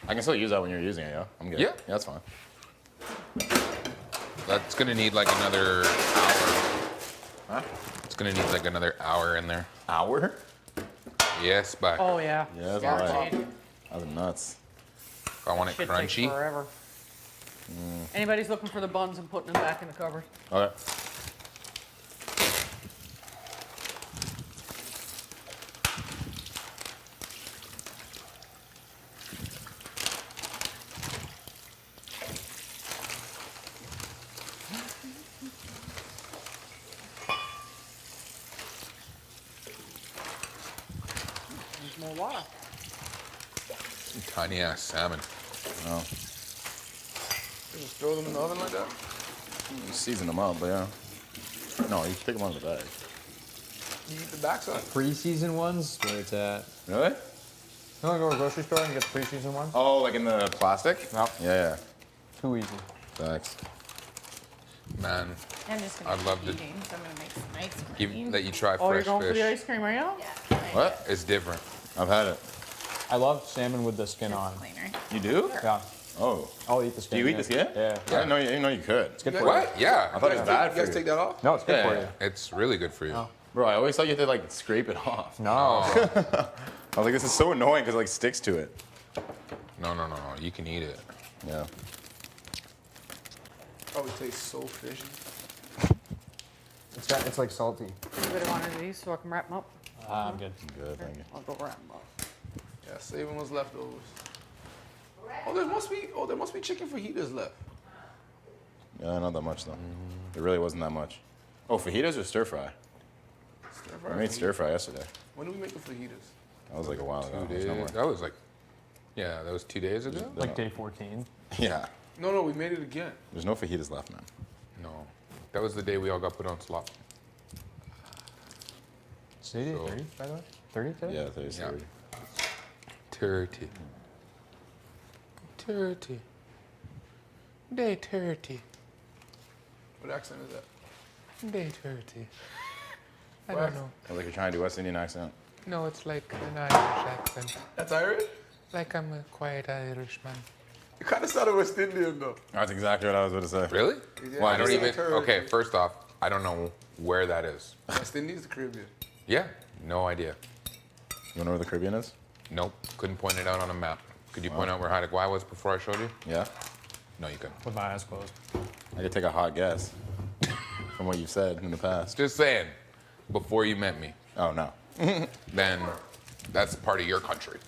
I can still use that when you're using it, yeah? I'm good. Yeah. Yeah, that's fine. That's gonna need like another hour. Huh? It's gonna need like another hour in there. Hour? Yes, but Oh yeah. Yeah, that's Smart, right. Jade. That's nuts. if I want it Shit takes crunchy, forever. Anybody's looking for the buns and putting them back in the cupboard. Okay. There's more water. tiny ass salmon. Oh, Just throw them in the oven like that. you season them up, but yeah. No, you take them out of the bag. You eat the backside. Pre-season ones, where it's at. Really? You want to go to a grocery store and get the pre-season ones? Oh, like in the plastic? Yep. Yeah, Too easy. yeah. Thanks. Man, I'm just gonna I'd love keep to eating, so I'm gonna make some ice give, cream. let you try Oh, you're fresh going for the fish. ice cream, are you? Yeah. What? It's different. I've had it. I love salmon with the skin on. Cleaner. You do? Yeah. Oh. I'll eat the skin. Do you eat yeah. the skin? Yeah. I didn't know you could. It's good for What? Yeah. I thought it was bad You guys for take you. that off? you. No, it's good Yeah, for yeah. you. It's really good for you. Oh. Bro, I always thought you had to like scrape it off. No. I was like, this is so annoying because it like sticks to it. No. You can eat it. Yeah. Probably tastes so fishy. It's like salty. Anybody want one of these so I can wrap them up? I'm good. Good, thank you. I'll go wrap them up. Yeah, saving what's leftovers. Oh, there must be chicken fajitas left. Yeah, not that much though. It really wasn't that much. Oh, fajitas or stir fry? Stir I fry made fajita. stir fry yesterday. When do we make the fajitas? That was like a while ago. 2 There's days. no more. That was like, yeah, that was 2 days ago. Like day 14. Yeah. No, we made it again. There's no fajitas left, man. No, that was the day we all got put on slop. Is it day So- 30, by the way? 30 today? Yeah, there's Yeah. 30. Turkey. Turkey. Day turkey. What accent is that? Day turkey. I What don't accent? know. I was like, you're trying to do West Indian accent. No, it's like an Irish accent. That's Irish? Like I'm a quiet Irishman. It kind of sounded West Indian though. That's exactly what I was going to say. Really? Yeah, Well, I don't it's even. like turkey. Okay, first off, I don't know where that is. West Indies, the Caribbean. Yeah, no idea. You know where the Caribbean is? Nope, couldn't point it out on a map. Could you point out where Haida Gwaii was before I showed you? Yeah. No, you couldn't. With my eyes closed. I could take a hot guess from what you've said in the past. Just saying, before you met me, Oh, no. then that's part of your country.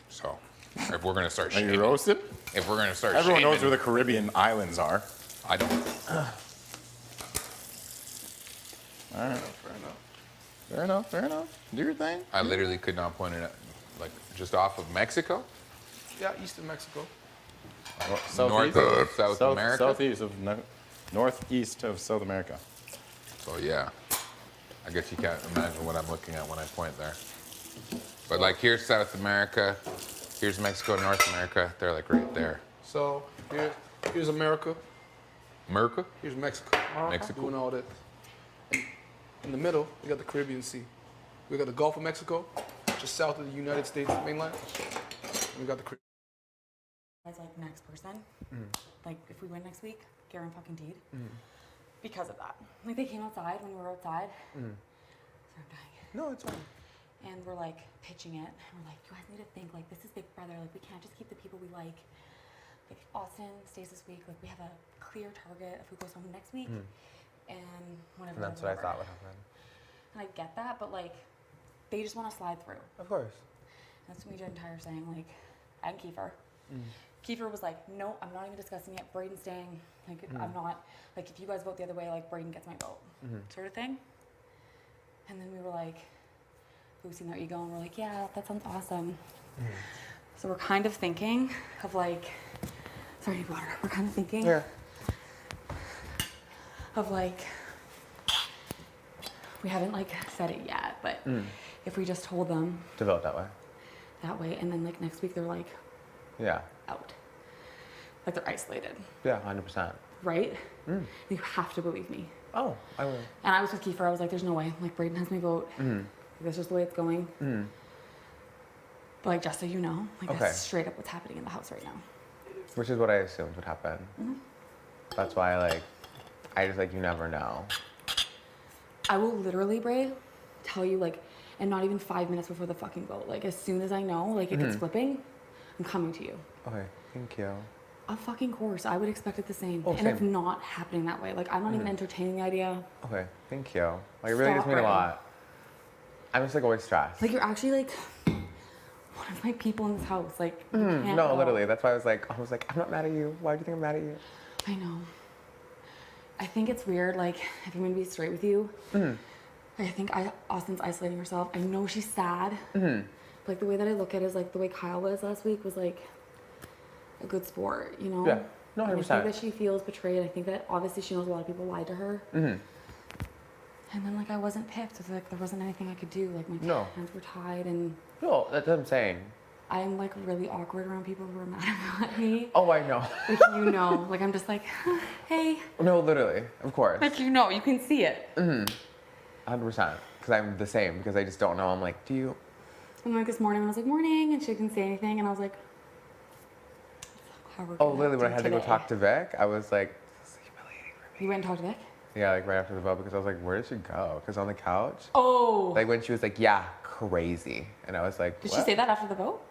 So, if we're gonna start Are you shaming, roasted? if we're gonna start Everyone knows shaming, where the Caribbean islands are. I don't. All right. Fair enough. Fair enough. Do your thing. I literally could not point it at, like, just off of Mexico, Yeah, east of Mexico. north of South America. Southeast of northeast of South America. So yeah, I guess you can't imagine what I'm looking at when I point there. But like here's South America, here's Mexico, North America. They're like right there. So here's America. America? Here's Mexico. Mexico. Doing all that. In the middle, we got the Caribbean Sea. We got the Gulf of Mexico, just south of the United States mainland. And we got the Caribbean. As like next person, like if we win next week, guaranteed. Because of that, like they came outside when we were outside. Sorry, I'm dying. No, it's fine. And we're like pitching it. And we're like, you guys need to think like this is Big Brother. Like we can't just keep the people we like. Like Austin stays this week. Like we have a clear target of who goes home next week. And whenever. And that's what I thought would happen. And I get that, but like, they just want to slide through. Of course. That's what me and Tyre saying like, and Kiefer. Kiefer was like, no, I'm not even discussing it. Braden's staying. Like, I'm not, like, if you guys vote the other way, like, Braden gets my vote. Sort of thing. And then we were like, boosting their ego, and we're like, yeah, that sounds awesome. So we're kind of thinking of like, sorry, water. We're kind of thinking of like, we haven't like said it yet, but if we just told them To vote that way. and then like next week they're like Yeah. out. Like they're isolated, Yeah, 100%. right? You have to believe me. Oh, I will. And I was with Kiefer, I was like, there's no way. Like Braden has my vote. That's just the way it's going. But like just so you know, like Okay. that's straight up what's happening in the house right now. Which is what I assumed would happen. That's why, like, I just, like, you never know. I will literally, Bray, tell you like, and not even 5 minutes before the fucking vote. Like as soon as I know, like if it's flipping, I'm coming to you. Okay, thank you. Of fucking course, I would expect it the same. Oh, and same. it's not happening that way. Like I'm not even entertaining the idea. Okay, thank you. Like, it really gives Stop, me a Brian. lot. I'm just, like, always stressed. Like you're actually like one of my people in this house. Like you can't No, go. literally. That's why I was like, I'm not mad at you. Why do you think I'm mad at you? I know. I think it's weird. Like if I'm gonna be straight with you, I think Austin's isolating herself. I know she's sad. Like the way that I look at it is like the way Kyle was last week was like a good sport, you know? Yeah. No, And I 100%. think that she feels betrayed. I think that obviously she knows a lot of people lied to her. And then like I wasn't picked. So like there wasn't anything I could do. Like my No. hands were tied, and No, that's what I'm saying. I'm like really awkward around people who are mad at me. Oh, I know. Like you know, like I'm just like, hey. No, literally. Of course. Like you know, you can see it. 100%. Because I'm the same. Because I just don't know. I'm like, do you? And like this morning, I was like, morning, and she didn't say anything, and I was like, how we're Oh, gonna literally, when I do had to go today. talk to Vic, I was like, this is humiliating for me. You went and talked to Vic? Yeah, like right after the vote, because I was like, where did she go? Because on the couch, Oh. like when she was like, yeah, crazy. And I was like, Did what? she say that after the vote?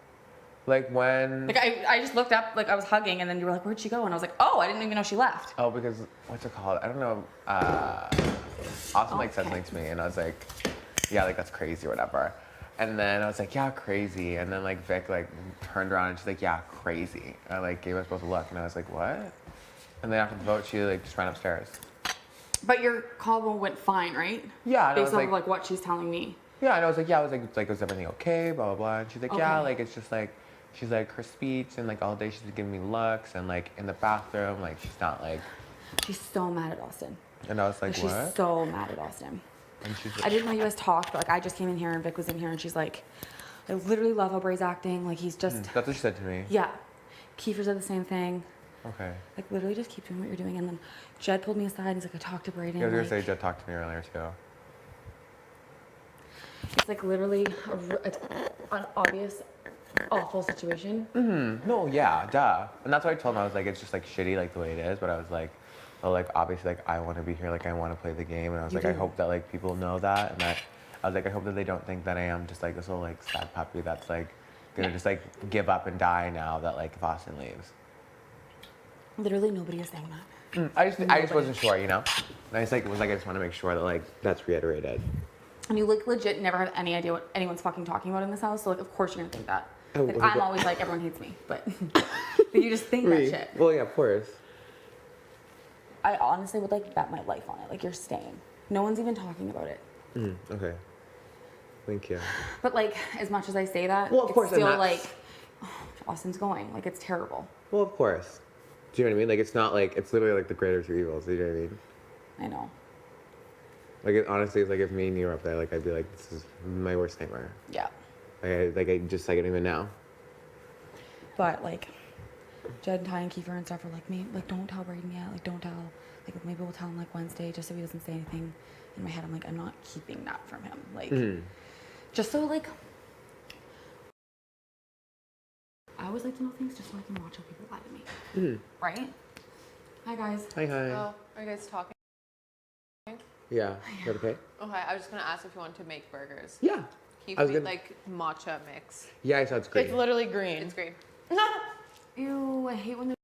Like when? Like I just looked up, like I was hugging, and then you were like, where'd she go? And I was like, oh, I didn't even know she left. Oh, because, what's it called? I don't know. Austin like said Okay. something to me, and I was like, yeah, like that's crazy or whatever. And then I was like, yeah, crazy. And then like Vic like turned around and she's like, yeah, crazy. And I like gave us both a look, and I was like, what? And then after the vote, she like just ran upstairs. But your call went fine, right? Yeah, and I was Based on like, like what she's telling me. yeah, and I was like, yeah, I was like, is everything okay? Blah blah blah. And she's like, yeah, Okay. like it's just like, she's like her speech and like all day she's giving me looks and like in the bathroom, like she's not like. She's so mad at Austin. And I was like, She's what? so mad at Austin. And she's I didn't know you guys talked, but like I just came in here and Vic was in here and she's like, I literally love how Bray's acting. Like he's just, That's what she said to me. yeah. Kiefer said the same thing. Okay. Like literally just keep doing what you're doing. And then Jed pulled me aside and he's like, I talked to Braden. Yeah, I was gonna like, say Jed talked to me earlier too. it's like literally an obvious, awful situation. No, yeah, duh. And that's what I told him. I was like, it's just like shitty, like the way it is. But I was like, oh, like obviously, like I want to be here, like I want to play the game. And I was You like, I do. hope that like people know that, and that I was like, I hope that they don't think that I am just like this little like sad puppy that's like gonna just like give up and die now that like if Austin leaves. Literally nobody is saying that. I just Nobody. wasn't sure, you know. And I just like it was like I just want to make sure that like that's reiterated. And you like legit never have any idea what anyone's fucking talking about in this house. So like of course you're gonna think that. Oh, Like, what is I'm it? always like everyone hates me, but you just think that shit. Well, yeah, of course. I honestly would like bet my life on it. Like you're staying. No one's even talking about it. Okay. Thank you. But like as much as I say that, Well, of course, it's and still that's- like Austin's going. Like it's terrible. Well, of course. Do you know what I mean? Like it's not like it's literally like the greater two evils. Do you know what I mean? I know. Like it, honestly, it's like if me and you were up there, like I'd be like, this is my worst nightmare. Yeah. Like I just like I don't even know. But like Jed and Ty and Kiefer and stuff are like, me like don't tell Braden yet. Like don't tell. Like maybe we'll tell him like Wednesday just so he doesn't say anything. In my head, I'm like, I'm not keeping that from him. Like Just so like, I always like to know things just so I can watch how people lie to me. Right? Hi guys. Hi, hi. Oh, are you guys talking? Yeah. Is that okay? Okay, I was just gonna ask if you wanted to make burgers. Yeah. Keep I was it gonna- like matcha mix. Yeah, it sounds great. It's literally green. It's green. Ew, I hate when there's